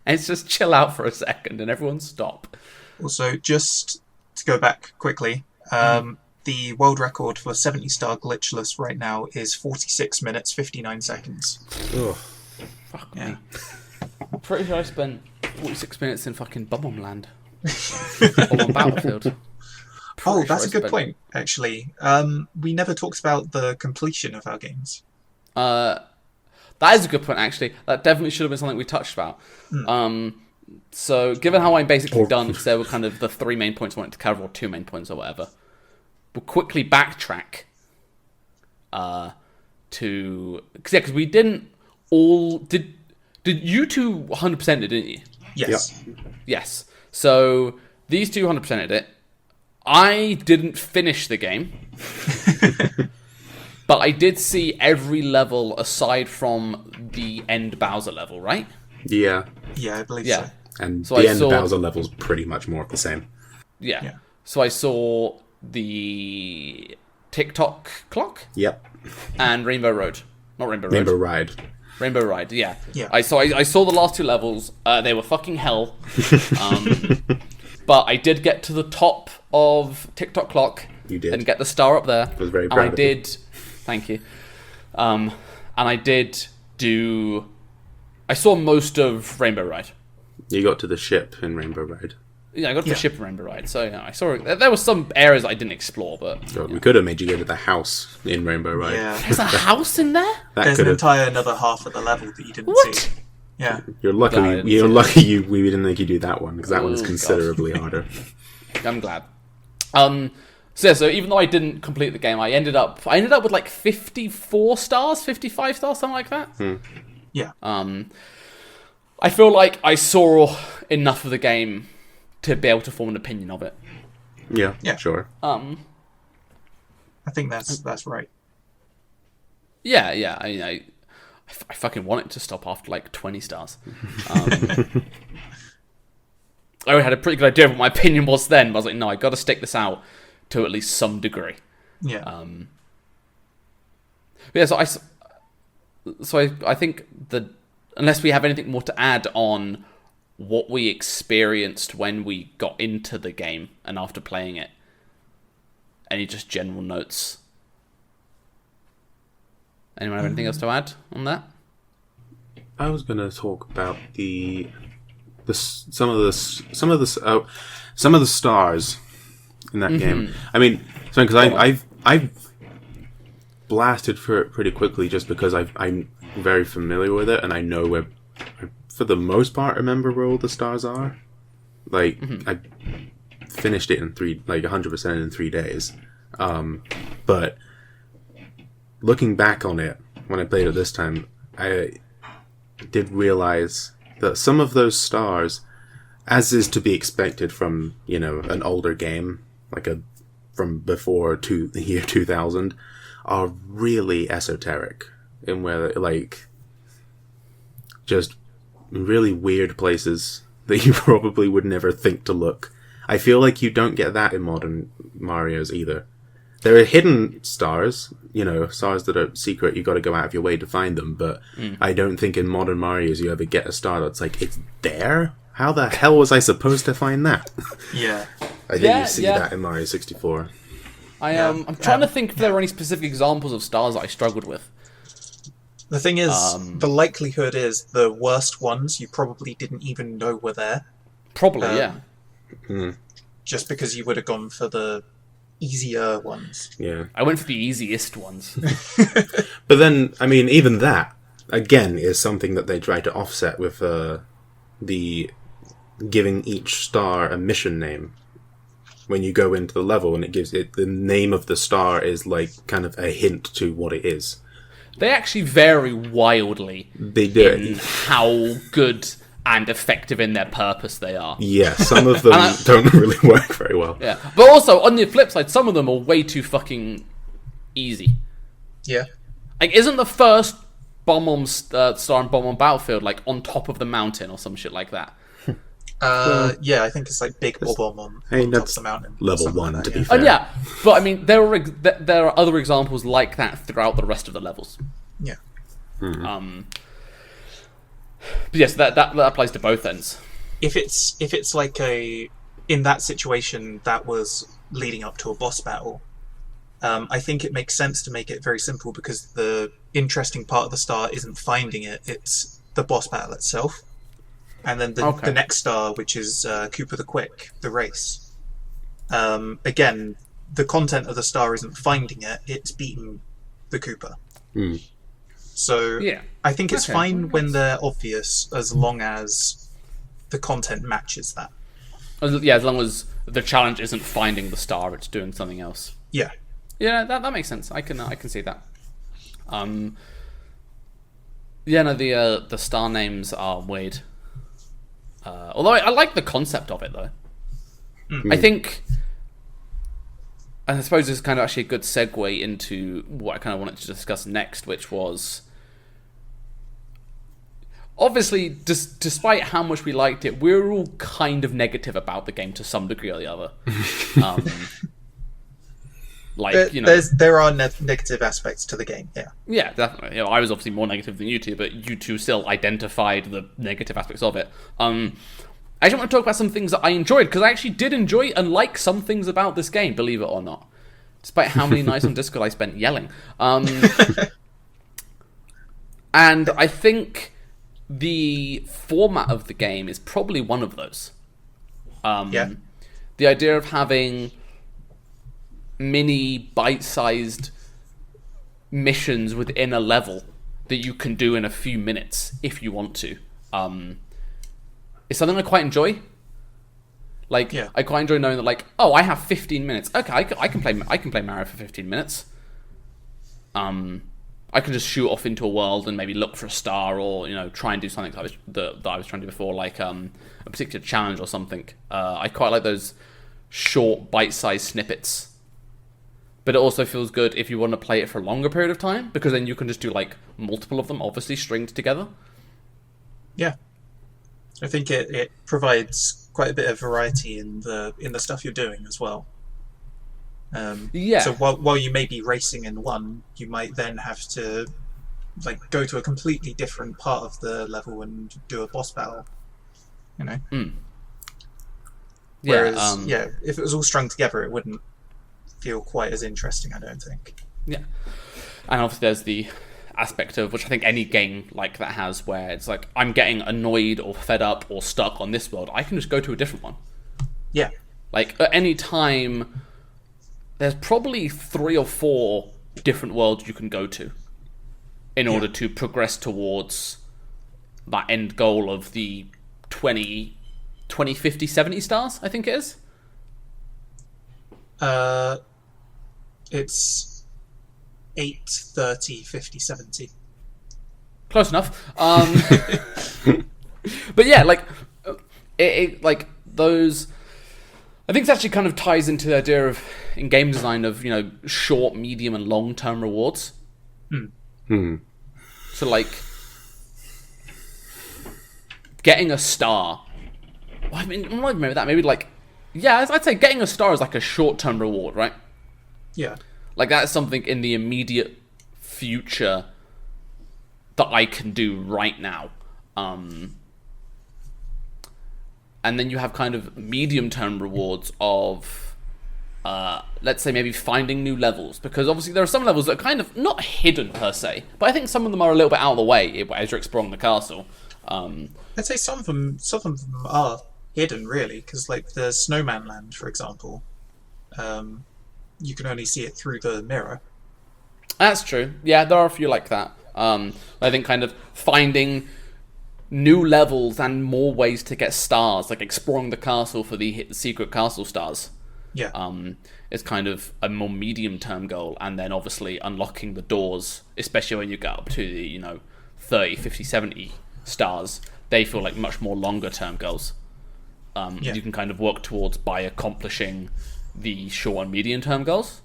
B: And it's just chill out for a second and everyone stop.
C: Also, just to go back quickly, the world record for 70-star glitchless right now is 46 minutes, 59 seconds.
A: Ugh.
B: Fuck me. I'm pretty sure I spent 46 minutes in fucking Bum Land. Or on Battlefield.
C: Oh, that's a good point, actually. We never talked about the completion of our games.
B: That is a good point, actually. That definitely should have been something we touched about. So, given how I'm basically done, because there were kind of the 3 main points I wanted to cover, or 2 main points, or whatever, we'll quickly backtrack to... Because we didn't all... Did you two 100%ed it, didn't you?
C: Yes.
A: Yep.
B: Yes. So, these two 100%ed it. I didn't finish the game. But I did see every level aside from the end Bowser level, right?
A: Yeah.
C: Yeah, I believe
B: Yeah.
C: so.
A: And
B: So
A: the
B: I
A: end
B: saw-
A: Bowser level's pretty much more of the same.
B: Yeah.
C: Yeah.
B: So I saw the TikTok clock
A: Yep.
B: and Rainbow Road. Not Rainbow Road.
A: Rainbow Ride.
B: Rainbow Ride, yeah.
C: Yeah.
B: I saw the last 2 levels. They were fucking hell. But I did get to the top of TikTok clock.
A: You did.
B: And get the star up there.
A: I was very
B: And
A: proud
B: I
A: of you.
B: did. Thank you. And I did do... I saw most of Rainbow Ride.
A: You got to the ship in Rainbow Ride.
B: Yeah, I got to
C: Yeah.
B: the ship in Rainbow Ride. So, yeah, I saw... There were some areas I didn't explore, but...
A: So we could have made you go to the house in Rainbow Ride.
C: Yeah.
B: There's a house in there?
A: That
C: There's
A: could
C: an
A: have.
C: entire another half of the level that you didn't
B: What?
C: see. Yeah.
A: You're lucky.
B: No, I didn't
A: You're
B: see
A: lucky. We didn't make you do that one because that one's
B: Oh, God.
A: considerably harder.
B: I'm glad. So even though I didn't complete the game, I ended up with like 54 stars, 55 stars, something like that.
C: Yeah.
B: I feel like I saw enough of the game to be able to form an opinion of it.
A: Yeah.
C: Yeah.
A: Sure.
C: I think that's right.
B: Yeah. I fucking want it to stop after like 20 stars. I already had a pretty good idea of what my opinion was then, but I was like, no, I got to stick this out to at least some degree.
C: Yeah.
B: Yeah, so I think that unless we have anything more to add on what we experienced when we got into the game and after playing it, any just general notes? Anyone have anything else to add on that?
A: I was going to talk about the some of the stars in that game. I mean, because I've blasted through it pretty quickly just because I'm very familiar with it and I know where, for the most part, remember where all the stars are. Like I finished it in 100% in 3 days. But looking back on it when I played it this time, I did realize that some of those stars, as is to be expected from, an older game, from before the year 2000, are really esoteric in where, just really weird places that you probably would never think to look. I feel like you don't get that in modern Marios either. There are hidden stars, stars that are secret, you got to go out of your way to find them, but I don't think in modern Marios you ever get a star that's like, it's there? How the hell was I supposed to find that?
C: Yeah.
A: I think you see that in Mario 64.
B: I'm trying to think if there are any specific examples of stars that I struggled with.
C: The thing is, the likelihood is the worst ones you probably didn't even know were there.
B: Probably, yeah.
C: Just because you would have gone for the easier ones.
A: Yeah.
B: I went for the easiest ones.
A: But then, I mean, even that, again, is something that they try to offset with the giving each star a mission name. When you go into the level and it gives it the name of the star is kind of a hint to what it is.
B: They actually vary wildly in how good and effective in their purpose they are.
A: Yeah, some of them don't really work very well.
B: Yeah, but also, on the flip side, some of them are way too fucking easy.
C: Yeah.
B: Isn't the first star in Bomb on Battlefield, on top of the mountain or some shit like that?
C: Yeah, I think it's Big Bob on top of the mountain.
A: Level 1, to be fair.
B: Yeah, but I mean, there are other examples like that throughout the rest of the levels.
C: Yeah.
B: But yes, that applies to both ends.
C: If it's in that situation that was leading up to a boss battle, I think it makes sense to make it very simple because the interesting part of the star isn't finding it; it's the boss battle itself. And then the next star, which is Cooper the Quick, the race. Again, the content of the star isn't finding it; it's beating the Cooper. So I think it's fine when they're obvious, as long as the content matches that.
B: Yeah, as long as the challenge isn't finding the star; it's doing something else.
C: Yeah.
B: Yeah, that makes sense. I can see that. The star names are weird. Although I like the concept of it, though. I think, and I suppose this is kind of actually a good segue into what I kind of wanted to discuss next, which was, obviously, despite how much we liked it, we're all kind of negative about the game to some degree or the other.
C: There are negative aspects to the game, yeah.
B: Yeah, definitely. I was obviously more negative than you two, but you two still identified the negative aspects of it. I just want to talk about some things that I enjoyed, because I actually did enjoy and like some things about this game, believe it or not. Despite how many nights on Discord I spent yelling. And I think the format of the game is probably one of those. The idea of having mini bite-sized missions within a level that you can do in a few minutes if you want to is something I quite enjoy. I quite enjoy knowing that I have 15 minutes. Okay, I can play Mario for 15 minutes. I can just shoot off into a world and maybe look for a star, or try and do something that I was trying to do before, a particular challenge or something. I quite like those short bite-sized snippets. But it also feels good if you want to play it for a longer period of time, because then you can just do multiple of them, obviously stringed together.
C: Yeah, I think it provides quite a bit of variety in the stuff you're doing as well. So while you may be racing in one, you might then have to go to a completely different part of the level and do a boss battle. Whereas, if it was all strung together, it wouldn't feel quite as interesting, I don't think.
B: Yeah. And obviously there's the aspect of, which I think any game like that has, where it's like, I'm getting annoyed or fed up or stuck on this world, I can just go to a different one.
C: Yeah.
B: Like, at any time, there's probably 3 or 4 different worlds you can go to in order to progress towards that end goal of the 20, 50, 70 stars, I think it is.
C: It's 8, 30, 50, 70.
B: Close enough. But yeah, like, like those... I think it actually kind of ties into the idea of, in game design, of, short, medium, and long-term rewards. So, like, getting a star. Well, I mean, I don't remember that. Maybe, like, yeah, I'd say getting a star is like a short-term reward, right?
C: Yeah.
B: Like, that's something in the immediate future that I can do right now. And then you have kind of medium-term rewards of, let's say, maybe finding new levels. Because obviously there are some levels that are kind of not hidden per se, but I think some of them are a little bit out of the way as you're exploring the castle.
C: I'd say some of them are hidden, really, because like the Snowman Land, for example, you can only see it through the mirror.
B: That's true. Yeah, there are a few like that. I think kind of finding new levels and more ways to get stars, like exploring the castle for the secret castle stars.
C: Yeah.
B: Is kind of a more medium-term goal, and then obviously unlocking the doors, especially when you get up to the, 30, 50, 70 stars, they feel like much more longer-term goals. You can kind of work towards by accomplishing the short and medium-term goals.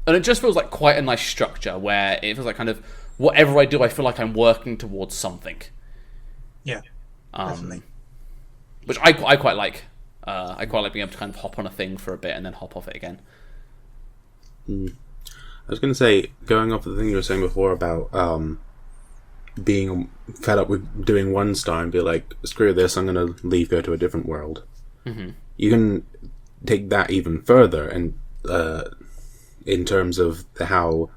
B: And it just feels like quite a nice structure, where it feels like kind of, whatever I do, I feel like I'm working towards something.
C: Yeah, definitely.
B: Which I quite like. I quite like being able to kind of hop on a thing for a bit and then hop off it again.
A: I was going to say, going off the thing you were saying before about being fed up with doing one star and be like, screw this, I'm going to leave, go to a different world. Mm-hmm. You can take that even further, and in terms of how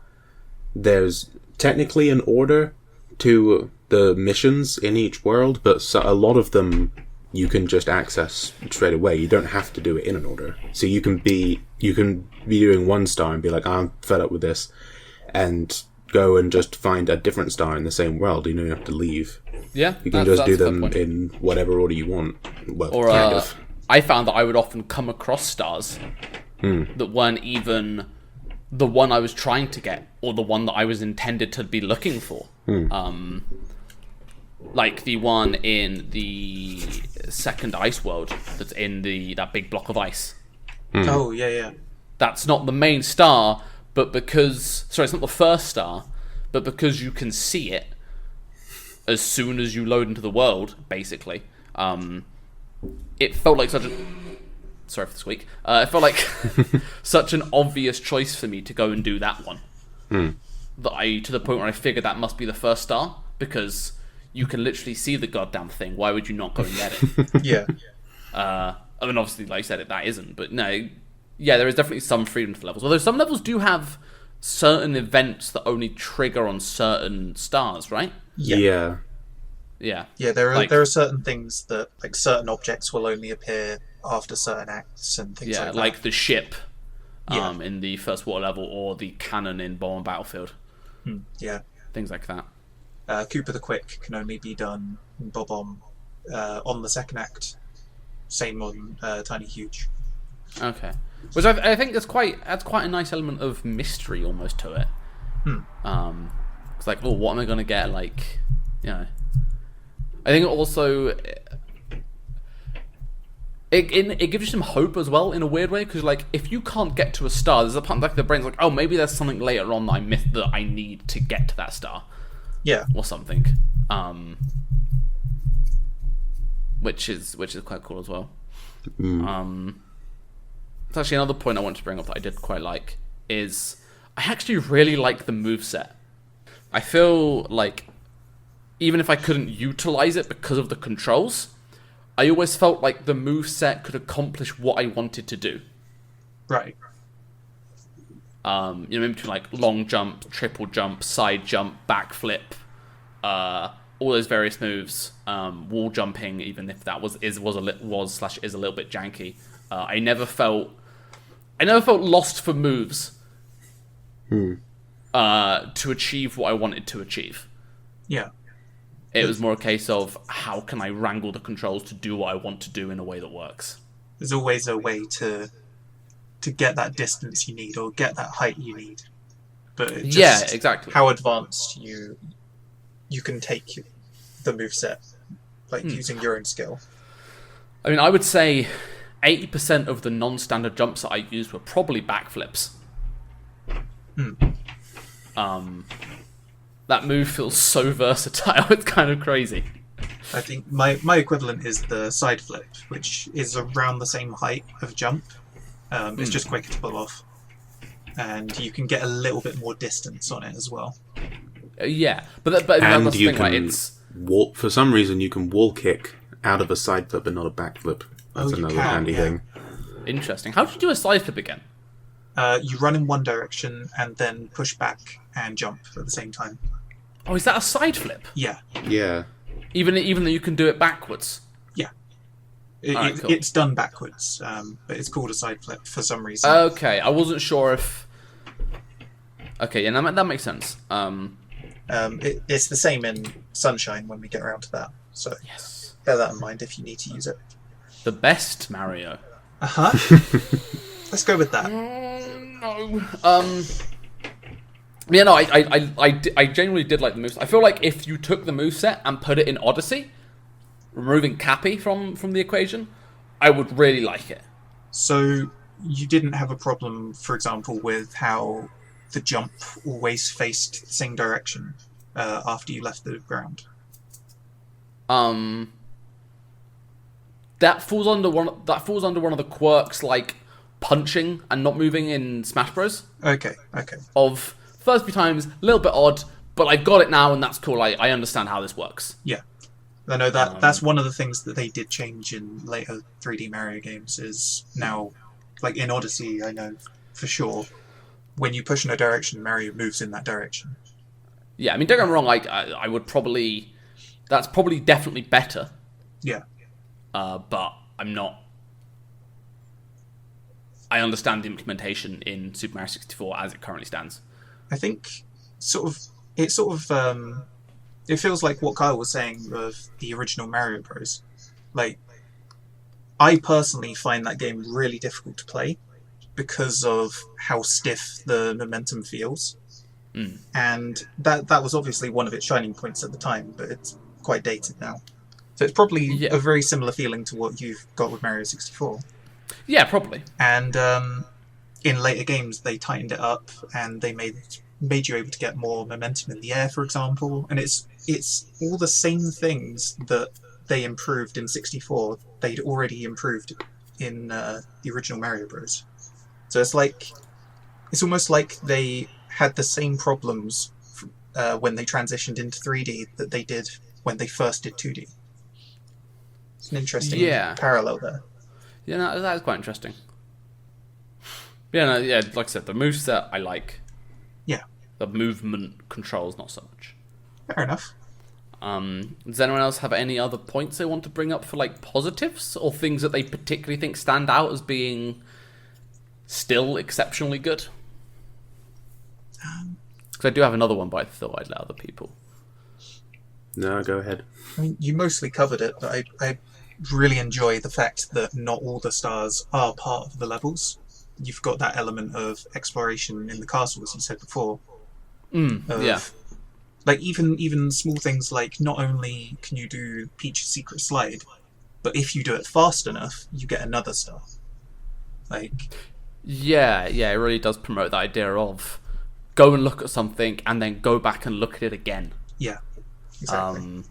A: there's technically an order to the missions in each world, but a lot of them you can just access straight away. You don't have to do it in an order. So you can be doing one star and be like, I'm fed up with this, and go and just find a different star in the same world. You don't have to leave.
B: Yeah,
A: you can just do them in whatever order you want. Well,
B: or,
A: kind of.
B: I found that I would often come across stars that weren't even the one I was trying to get, or the one that I was intended to be looking for. Like the one in the second ice world that's in that big block of ice.
C: Oh, yeah.
B: That's not the main star, but because... Sorry, it's not the first star, but because you can see it as soon as you load into the world, basically. It felt like such a... Sorry for the squeak. It felt like such an obvious choice for me to go and do that one. That to the point where I figured that must be the first star, because you can literally see the goddamn thing. Why would you not go and get it?
C: Yeah.
B: I mean, obviously, like I said, that isn't. But no, yeah, there is definitely some freedom to the levels. Although some levels do have certain events that only trigger on certain stars, right?
A: Yeah.
B: Yeah.
C: Yeah, there are certain things that, like, certain objects will only appear after certain acts and things like that.
B: Yeah, like the ship in the first water level, or the cannon in Bomb Battlefield.
C: Yeah.
B: Things like that.
C: Cooper the Quick can only be done in Bob-omb on the second act. Same on Tiny Huge.
B: Okay. Which I think adds quite a nice element of mystery almost to it. It's like, what am I going to get? Like, I think also it gives you some hope as well in a weird way, because like if you can't get to a star, there's a part like the brain's like, oh, maybe there's something later on that I missed that I need to get to that star.
C: Yeah.
B: Or something. Which is quite cool as well. It's actually another point I want to bring up that I did quite like is I actually really like the moveset. I feel like even if I couldn't utilize it because of the controls, I always felt like the moveset could accomplish what I wanted to do.
C: Right.
B: In between like long jump, triple jump, side jump, backflip, all those various moves, wall jumping, even if that was is a little bit janky. I never felt lost for moves to achieve what I wanted to achieve.
C: Yeah.
B: It was more a case of how can I wrangle the controls to do what I want to do in a way that works.
C: There's always a way to get that distance you need or get that height you need. But it just
B: Yeah, exactly.
C: how advanced you can take the moveset, like using your own skill.
B: I mean, I would say 80% of the non-standard jumps that I used were probably backflips. That move feels so versatile, it's kind of crazy.
C: I think my equivalent is the side flip, which is around the same height of jump. It's just quicker to pull off. And you can get a little bit more distance on it as well.
B: Yeah, but that's
A: And
B: the
A: you
B: thing,
A: can
B: right? It's
A: for some reason you can wall kick out of a side flip but not a back flip. That's
C: you
A: another
C: can,
A: handy
C: yeah.
A: thing.
B: interesting. How did you do a side flip again?
C: You run in one direction and then push back and jump at the same time.
B: Oh, is that a side flip?
C: Yeah,
A: Yeah.
B: Even though you can do it backwards?
C: yeah.
B: Alright, cool.
C: It's done backwards, but it's called a side flip for some reason.
B: Okay, I wasn't sure if... Okay, yeah, that makes sense.
C: It's the same in Sunshine when we get around to that. So
B: Yes.
C: bear that in mind if you need to use it.
B: The best Mario.
C: Let's go with that.
B: No. Yeah, no, I genuinely did like the moves. I feel like if you took the moveset and put it in Odyssey, removing Cappy from the equation, I would really like it.
C: So you didn't have a problem, for example, with how the jump always faced the same direction after you left the ground.
B: That falls under one of the quirks, like punching and not moving in Smash Bros.
C: Okay.
B: Of first few times, a little bit odd, but I got it now, and that's cool. I understand how this works.
C: Yeah. I know that's one of the things that they did change in later 3D Mario games is now, like in Odyssey, I know for sure, when you push in a direction, Mario moves in that direction.
B: Yeah, I mean, don't get me wrong. I would probably... That's probably definitely better,
C: Yeah.
B: but I'm not... I understand the implementation in Super Mario 64 as it currently stands.
C: I think it feels like what Kyle was saying of the original Mario Bros. Like, I personally find that game really difficult to play because of how stiff the momentum feels. And that was obviously one of its shining points at the time, but it's quite dated now. So it's probably a very similar feeling to what you've got with Mario 64.
B: Yeah, probably.
C: And in later games, they tightened it up and they made you able to get more momentum in the air, for example. And it's all the same things that they improved in 64. They'd already improved in the original Mario Bros. So it's almost like they had the same problems when they transitioned into 3D that they did when they first did 2D. It's an interesting parallel there.
B: Yeah, no, that is quite interesting. Yeah, like I said, the moveset I like.
C: Yeah.
B: The movement controls, not so much.
C: Fair enough.
B: Does anyone else have any other points they want to bring up for like positives or things that they particularly think stand out as being still exceptionally good? Because I do have another one, but I thought I'd let other people.
A: No, go ahead.
C: I mean, you mostly covered it, but I really enjoy the fact that not all the stars are part of the levels. You've got that element of exploration in the castle, as you said before.
B: Yeah.
C: Like even small things like not only can you do Peach's secret slide, but if you do it fast enough, you get another star. Like
B: Yeah, it really does promote the idea of go and look at something and then go back and look at it again.
C: yeah, exactly.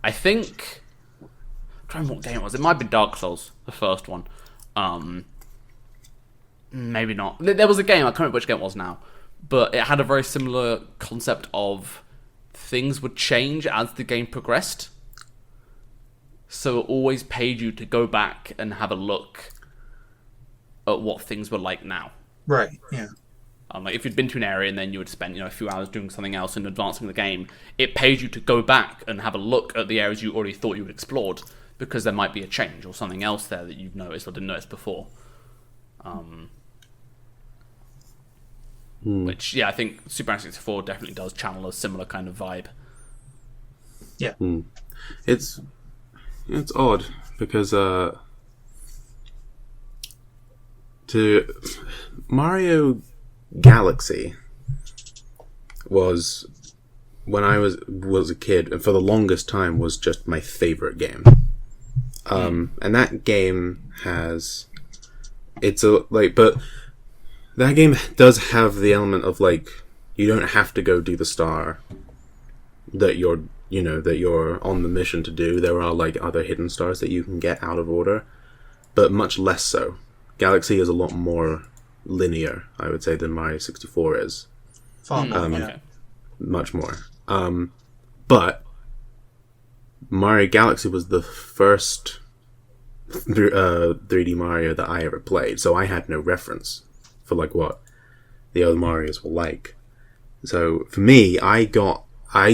B: I think I'm trying to remember what game it was. It might have been Dark Souls, the first one. Maybe not. There was a game, I can't remember which game it was now, but it had a very similar concept of things would change as the game progressed. So it always paid you to go back and have a look at what things were like now.
C: Right. Yeah.
B: Like if you'd been to an area and then you would spend a few hours doing something else and advancing the game, it pays you to go back and have a look at the areas you already thought you had explored, because there might be a change or something else there that you've noticed or didn't notice before. Which, I think Super Mario 64 definitely does channel a similar kind of vibe.
C: Yeah.
A: It's odd because to Mario Galaxy was, when I was a kid, and for the longest time was just my favorite game. And that game has, but that game does have the element of you don't have to go do the star that you're on the mission to do. There are other hidden stars that you can get out of order, but much less so. Galaxy is a lot more linear, I would say, than Mario 64 is.
C: Far more,
B: Okay.
A: Much more. But Mario Galaxy was the first 3D Mario that I ever played, so I had no reference for what the other Marios were like. So for me, I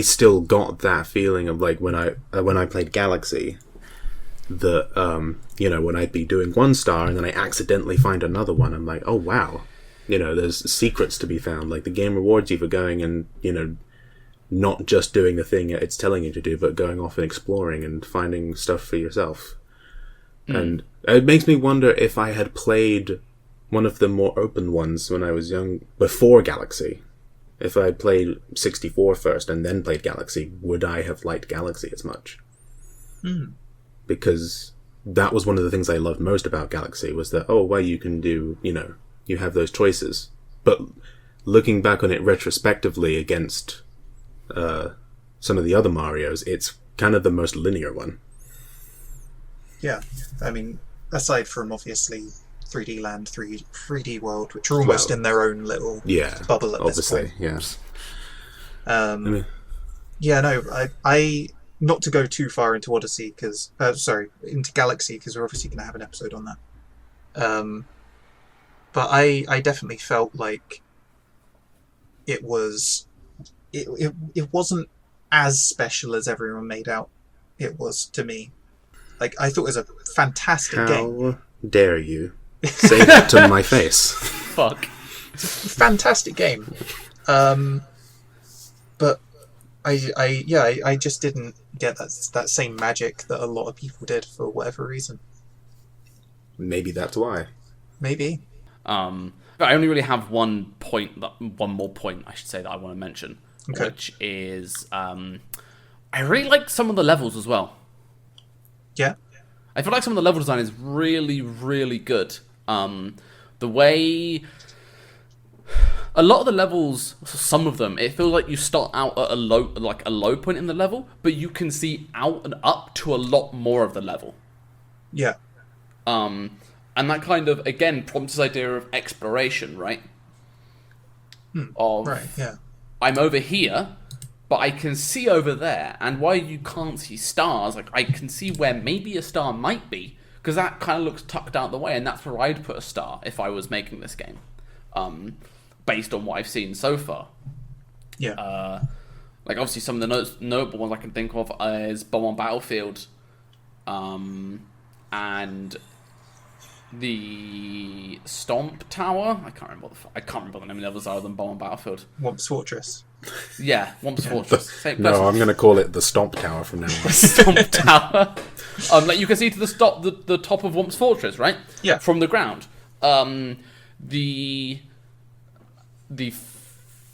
A: still got that feeling of when I played Galaxy, that when I'd be doing one star and then I accidentally find another one, I'm like, oh wow, there's secrets to be found. The game rewards you for going and not just doing the thing it's telling you to do, but going off and exploring and finding stuff for yourself. And it makes me wonder if I had played one of the more open ones when I was young, before Galaxy. If I had played 64 first and then played Galaxy, would I have liked Galaxy as much? Because that was one of the things I loved most about Galaxy, was that, you can do, you have those choices. But looking back on it retrospectively against some of the other Marios, it's kind of the most linear one.
C: Yeah. I mean, aside from obviously 3D Land, 3D World, which are almost in their own little bubble at
A: obviously,
C: this point.
A: yes.
C: I not to go too far into Odyssey, into Galaxy, because we're obviously going to have an episode on that. But I definitely felt like it wasn't as special as everyone made out it was to me. I thought it was a fantastic game.
A: How dare you say that to my face?
B: Fuck.
C: Fantastic game. But I just didn't get that same magic that a lot of people did for whatever reason.
A: Maybe that's why.
C: Maybe.
B: But I only really have one more point I should say that I want to mention, which is I really like some of the levels as well.
C: Yeah.
B: I feel like some of the level design is really, really good. The way a lot of the levels, some of them, it feels like you start out at a low point in the level, but you can see out and up to a lot more of the level.
C: Yeah.
B: And that kind of, again, prompts this idea of exploration, right?
C: Right, yeah.
B: I'm over here, but I can see over there, and while you can't see stars, I can see where maybe a star might be, because that kind of looks tucked out the way, and that's where I'd put a star if I was making this game, based on what I've seen so far.
C: Yeah.
B: Obviously some of the notable ones I can think of is Bomb on Battlefield, and the Stomp Tower. I can't remember the name of the others other than Bomb on Battlefield.
C: Womp's Fortress.
B: Yeah, Womp's Fortress. Same
A: No,
B: person.
A: I'm going to call it the Stomp Tower from now on.
B: Stomp Tower. You can see to the top of Womp's Fortress, right?
C: Yeah.
B: From the ground. The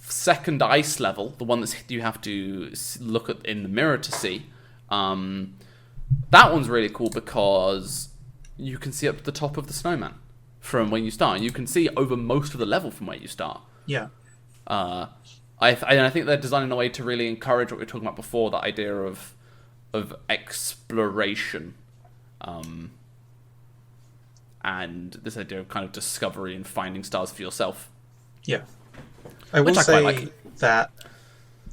B: second ice level, the one that you have to look at in the mirror to see, that one's really cool because you can see up to the top of the snowman from when you start. You can see over most of the level from where you start.
C: Yeah.
B: I think they're designed in a way to really encourage what we were talking about before, that idea of exploration, and this idea of kind of discovery and finding stars for yourself.
C: Yeah. I will
B: Which I
C: say
B: quite like.
C: that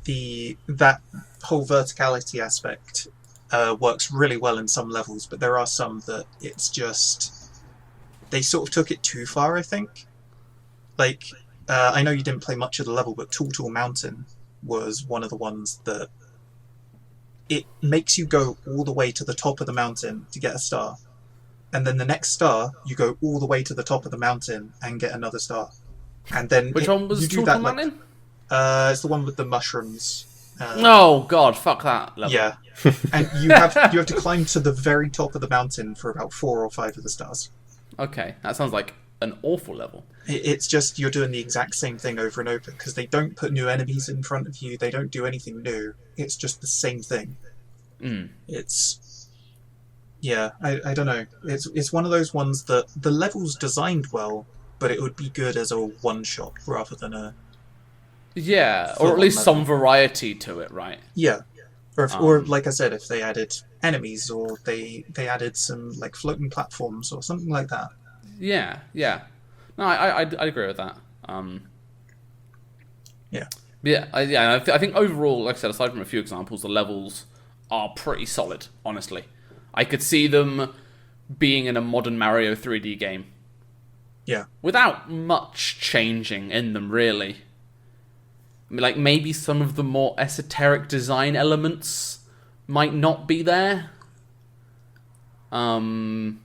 C: that whole verticality aspect works really well in some levels, but there are some that it's just, they sort of took it too far, I think. I know you didn't play much of the level, but Tall Tall Mountain was one of the ones that it makes you go all the way to the top of the mountain to get a star. And then the next star, you go all the way to the top of the mountain and get another star. And then
B: Which one was
C: you do
B: Tall
C: that
B: Tall
C: like,
B: Mountain?
C: it's the one with the mushrooms.
B: Oh god, fuck that level.
C: Yeah, and you have to climb to the very top of the mountain for about 4 or 5 of the stars.
B: Okay, that sounds like an awful level.
C: It's just you're doing the exact same thing over and over because they don't put new enemies in front of you. They don't do anything new. It's just the same thing. It's I don't know. It's one of those ones that the level's designed well, but it would be good as a one shot rather than a
B: Yeah, or
C: full-on
B: at least
C: level.
B: some variety to it, right?
C: Yeah. Or like I said, if they added enemies or they added some like floating platforms or something like that.
B: Yeah. No, I'd agree with that.
C: Yeah.
B: I think overall, like I said, aside from a few examples, the levels are pretty solid, honestly. I could see them being in a modern Mario 3D game
C: Yeah.
B: without much changing in them, really. I mean, like, maybe some of the more esoteric design elements might not be there. But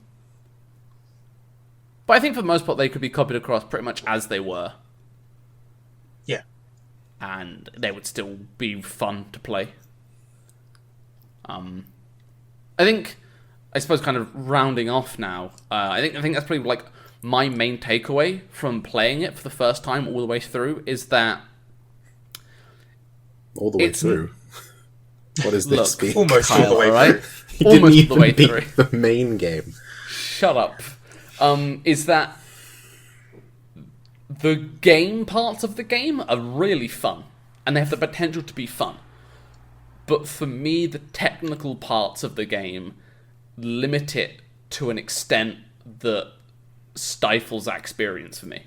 B: I think for the most part they could be copied across pretty much as they were.
C: Yeah.
B: And they would still be fun to play. I suppose kind of rounding off now, I think that's probably like my main takeaway from playing it for the first time all the way through is that
A: All the way
B: It's-
A: through. What is this?
B: Look,
A: speak?
C: Almost all
B: Kyle,
C: the way
B: alright?
C: through.
A: He didn't
B: Almost
A: even
B: the way
A: beat
B: through.
A: the main game.
B: Shut up. Is that the game parts of the game are really fun, and they have the potential to be fun. But for me, the technical parts of the game limit it to an extent that stifles that experience for me.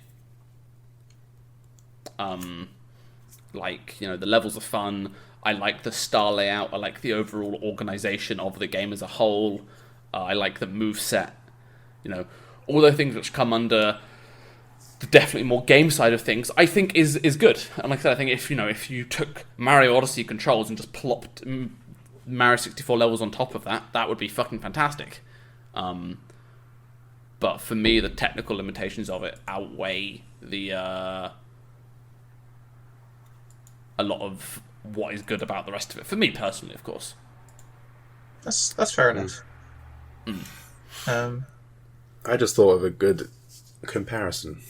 B: Like, you know, the levels are fun. I like the star layout. I like the overall organization of the game as a whole. I like the moveset. You know, all the things which come under the definitely more game side of things, I think is good. And like I said, I think if you took Mario Odyssey controls and just plopped Mario 64 levels on top of that, that would be fucking fantastic. But for me, the technical limitations of it outweigh the a lot of what is good about the rest of it. For me personally, of course.
C: That's fair enough.
A: I just thought of a good comparison.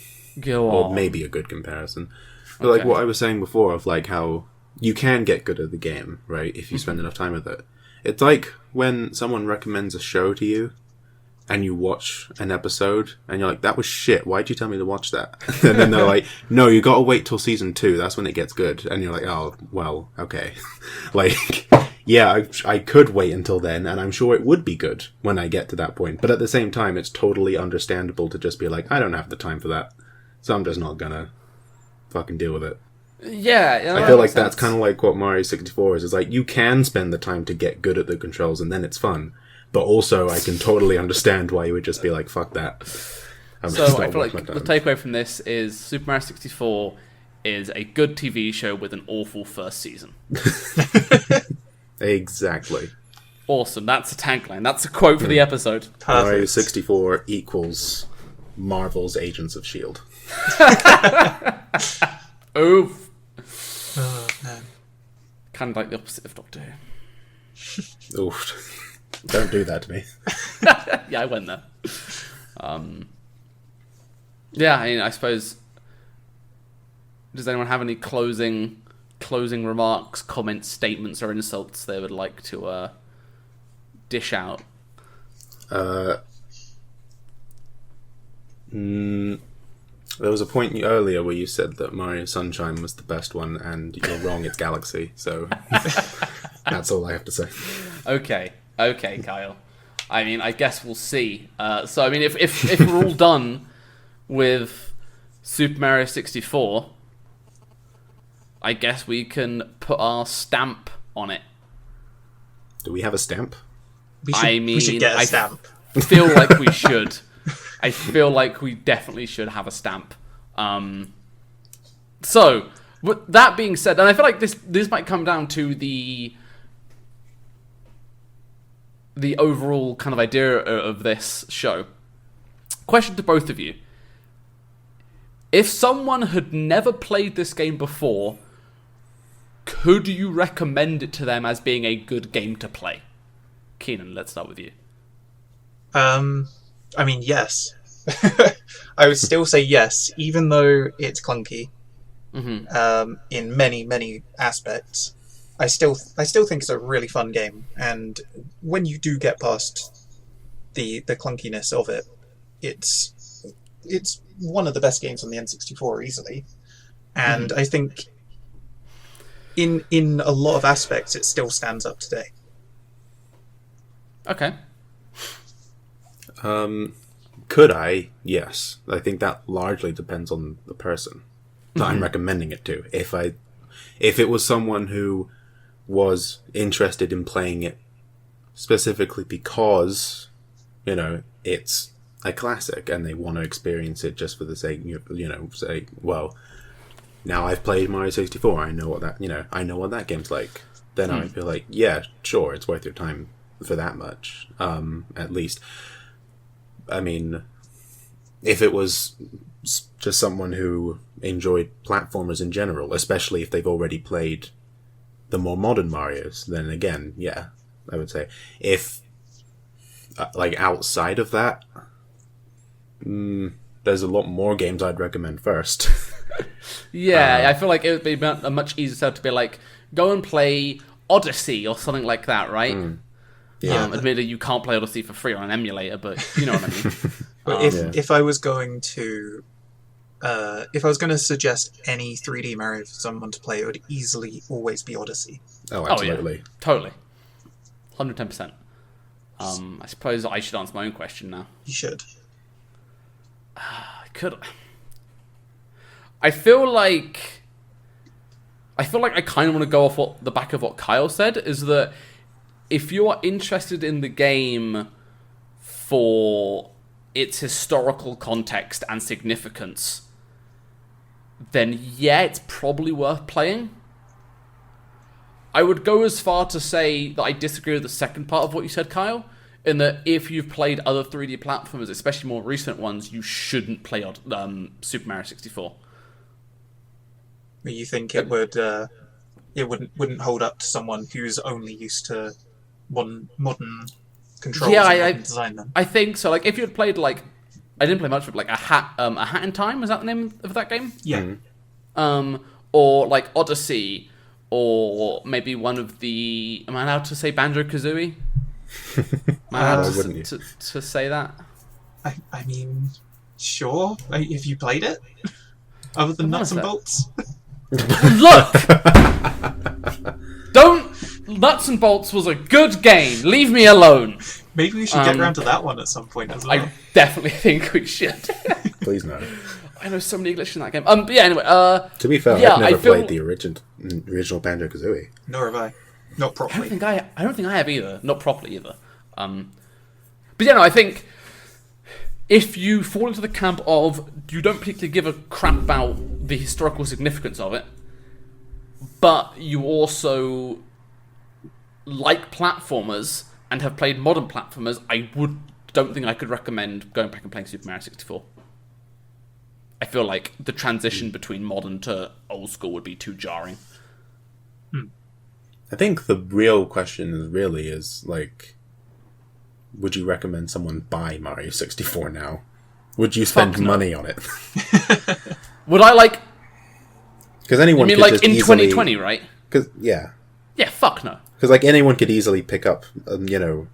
B: Go
A: Or
B: on.
A: maybe a good comparison. But like
B: Okay.
A: what I was saying before of like how you can get good at the game, right, if you spend enough time with it. It's like when someone recommends a show to you and you watch an episode and you're like, that was shit, why'd you tell me to watch that? And then they're like, no, you gotta wait till season 2, that's when it gets good. And you're like, oh, well, okay. Like, yeah, I could wait until then, and I'm sure it would be good when I get to that point. But at the same time, it's totally understandable to just be like, I don't have the time for that, so I'm just not gonna fucking deal with it.
B: Yeah,
A: I feel like that's kind of like what Mario 64 is. It's like, you can spend the time to get good at the controls, and then it's fun. But also, I can totally understand why you would just be like, fuck that. I'm
B: So
A: just
B: I
A: not
B: feel like
A: wasting
B: the
A: my time.
B: takeaway from this is Super Mario 64 is a good TV show with an awful first season.
A: Exactly.
B: Awesome. That's a tagline. That's a quote for the episode.
A: Mario
C: Perfect.
A: 64 equals Marvel's Agents of S.H.I.E.L.D.
B: Oof.
C: Oh, man.
B: Kind of like the opposite of Doctor Who.
A: Oof. Don't do that to me.
B: Yeah, I went there. Yeah, I mean, I suppose. Does anyone have any closing remarks, comments, statements, or insults they would like to dish out?
A: There was a point earlier where you said that Mario Sunshine was the best one, and you're wrong, it's Galaxy, so that's all I have to say.
B: Okay, Kyle. I mean, I guess we'll see. So, I mean, if we're all done with Super Mario 64, I guess we can put our stamp on it.
A: Do we have a stamp?
C: We
B: I
C: should get a
B: mean,
C: stamp.
B: I feel like we should. I feel like we definitely should have a stamp. So, with that being said, and I feel like this might come down to the overall kind of idea of this show. Question to both of you. If someone had never played this game before, could you recommend it to them as being a good game to play? Keenan, let's start with you.
C: I mean, yes. I would still say yes, even though it's clunky. In many, many aspects. I still think it's a really fun game, and when you do get past the clunkiness of it, it's one of the best games on the N64 easily, and I think in a lot of aspects it still stands up today.
B: Okay.
A: Could I? Yes. I think that largely depends on the person that I'm recommending it to. If it was someone who was interested in playing it specifically because, it's a classic and they want to experience it just for the sake, say, well, now I've played Mario 64, I know what that game's like. Then I'd be like, yeah, sure, it's worth your time for that much, at least. I mean, if it was just someone who enjoyed platformers in general, especially if they've already played the more modern Marios, then again, yeah, I would say. If, outside of that, there's a lot more games I'd recommend first.
B: Yeah, I feel like it would be a much easier sell to be like, go and play Odyssey or something like that, right?
A: Yeah.
B: Admittedly, you can't play Odyssey for free on an emulator, but you know what I mean.
C: But if I was going to suggest any 3D Mario for someone to play, it would easily always be Odyssey.
A: Oh, absolutely.
B: Oh, yeah. Totally. 110%. I suppose I should answer my own question now.
C: You should.
B: I could. I feel like I kind of want to go off the back of what Kyle said, is that if you are interested in the game for its historical context and significance, then yeah, it's probably worth playing. I would go as far to say that I disagree with the second part of what you said, Kyle, in that if you've played other 3D platformers, especially more recent ones, you shouldn't play Super Mario 64.
C: You think it wouldn't hold up to someone who's only used to modern controls and modern design then?
B: I think so. Like, if you had played, I didn't play much of it, a Hat in Time, is that the name of that game?
C: Yeah.
B: Or Odyssey, or maybe one of the... Am I allowed to say Banjo-Kazooie? Am I allowed to say that?
C: I mean, sure. Have you played it? Other than Nuts and Bolts?
B: Look! Nuts and Bolts was a good game. Leave me alone.
C: Maybe we should get around to that one at some point as well.
B: I definitely think we should.
A: Please no.
B: I know so many English in that game. But yeah, anyway.
A: To be fair, I've never played the original Banjo-Kazooie.
C: Nor have I. Not properly.
B: I don't think I have either. Not properly either. But yeah, no, I think if you fall into the camp of you don't particularly give a crap about the historical significance of it, but you also like platformers and have played modern platformers, I don't think I could recommend going back and playing Super Mario 64. I feel like the transition between modern to old school would be too jarring.
A: I think the real question is would you recommend someone buy Mario 64 now? Would you spend money on it?
B: Would I
A: Because anyone
B: you mean
A: could just
B: in
A: easily...
B: 2020, right?
A: Yeah,
B: fuck no.
A: Because anyone could easily pick up, anyone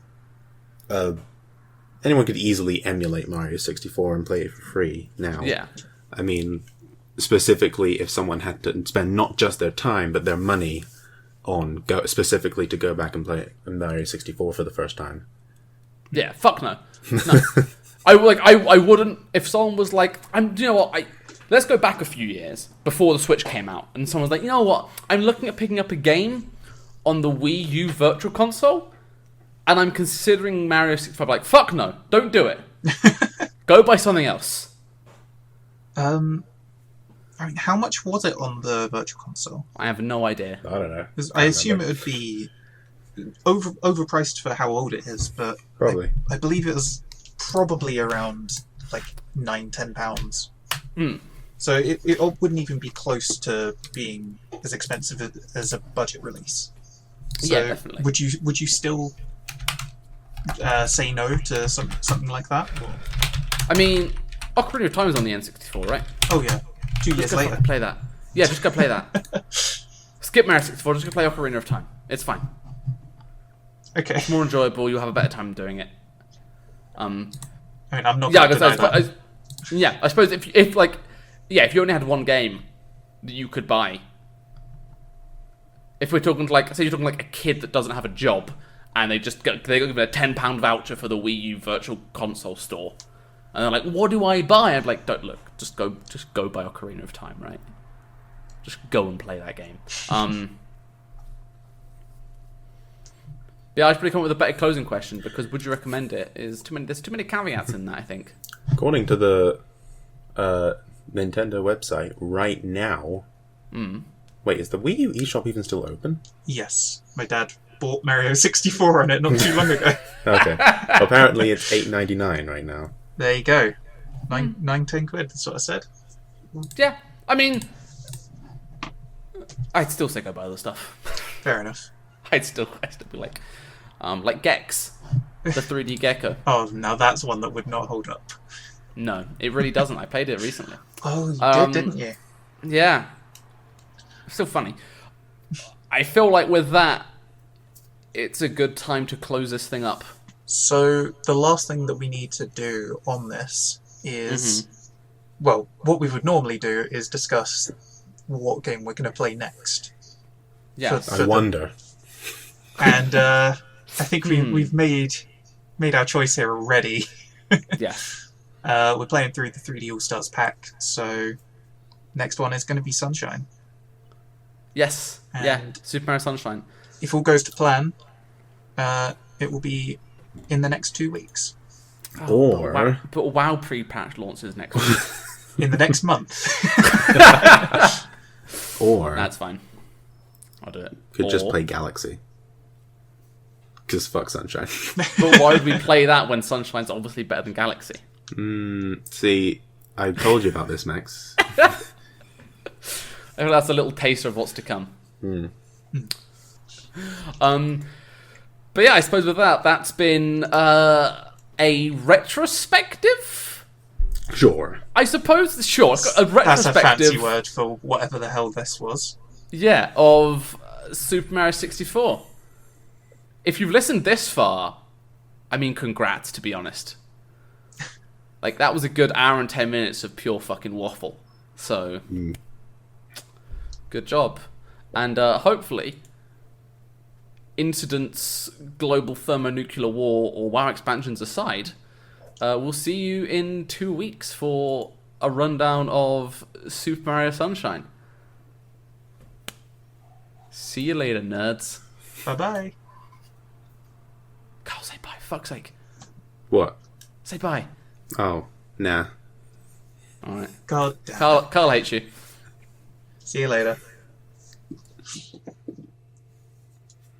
A: could easily emulate Mario 64 and play it for free now.
B: Yeah.
A: I mean, specifically if someone had to spend not just their time, but their money on specifically to go back and play Mario 64 for the first time.
B: Yeah, fuck no. No. I wouldn't, if someone was like, let's go back a few years before the Switch came out, and someone's like, you know what, I'm looking at picking up a game on the Wii U Virtual Console, and I'm considering Mario 65, like, fuck no, don't do it. Go buy something else.
C: I mean, how much was it on the Virtual Console?
B: I have no idea.
A: I don't know.
C: 'Cause I assume it would be overpriced for how old it is, but
A: Probably.
C: I believe it was probably around like £9-10.
B: Hmm.
C: So it wouldn't even be close to being as expensive as a budget release. So
B: Yeah, definitely.
C: Would you still say no to something like that? Or...
B: I mean, Ocarina of Time is on the N64, right?
C: Oh yeah, 2 years
B: Just go
C: later.
B: fucking play that. Yeah, just go play that. Skip Mario 64, just go play Ocarina of Time. It's fine.
C: Okay.
B: It's more enjoyable, you'll have a better time doing it.
C: I mean, I'm not
B: Yeah,
C: going to deny that.
B: I suppose if you only had one game that you could buy, if we're talking say you're talking like a kid that doesn't have a job and they got given a £10 voucher for the Wii U Virtual Console store, and they're like, "What do I buy?" I'm like, "Don't look, just go buy Ocarina of Time, right? Just go and play that game." Yeah, I should probably come up with a better closing question because would you recommend it? There's too many caveats in that, I think.
A: According to the Nintendo website right now. Wait, is the Wii U eShop even still open?
C: Yes, my dad bought Mario 64 on it not too long ago.
A: Okay. Apparently it's $8.99 right now.
C: There you go. 10 quid, that's what I said.
B: Yeah, I mean, I'd still say go buy other stuff.
C: Fair enough.
B: I'd still be like Gex, the 3D Gecko.
C: Oh, now that's one that would not hold up.
B: No, it really doesn't. I played it recently.
C: Oh, you did, didn't you?
B: Yeah, still funny. I feel like with that, it's a good time to close this thing up.
C: So, the last thing that we need to do on this is, well, what we would normally do is discuss what game we're going to play next.
B: Yeah,
C: For
A: I wonder.
C: And I think we've made our choice here already.
B: yeah.
C: We're playing through the 3D All-Stars pack, so next one is going to be Sunshine.
B: Yes, yeah,
C: And-
B: Super Mario Sunshine.
C: If all goes to plan, it will be in the next 2 weeks.
A: Or-
B: But WoW pre-patch launches next week.
C: In the next month.
A: Or
B: That's fine. I'll do it.
A: could just
B: Or-
A: play Galaxy. Because fuck Sunshine.
B: But why would we play that when Sunshine's obviously better than Galaxy?
A: See, I told you about this, Max.
B: I think that's a little taster of what's to come. But yeah, I suppose with that, that's been a retrospective.
A: Sure.
B: I suppose, sure, a
C: That's a
B: retrospective.
C: fancy word for whatever the hell this was.
B: Yeah, of Super Mario 64. If you've listened this far, I mean, congrats, to be honest. Like, that was a good hour and 10 minutes of pure fucking waffle. So, good job. And hopefully, incidents, global thermonuclear war, or WoW expansions aside, we'll see you in 2 weeks for a rundown of Super Mario Sunshine. See you later, nerds.
C: Bye-bye.
B: Carl, say bye, for fuck's sake.
A: What?
B: Say bye.
A: Oh, nah.
B: Alright.
C: God damn.
B: Carl hates you.
C: See you later.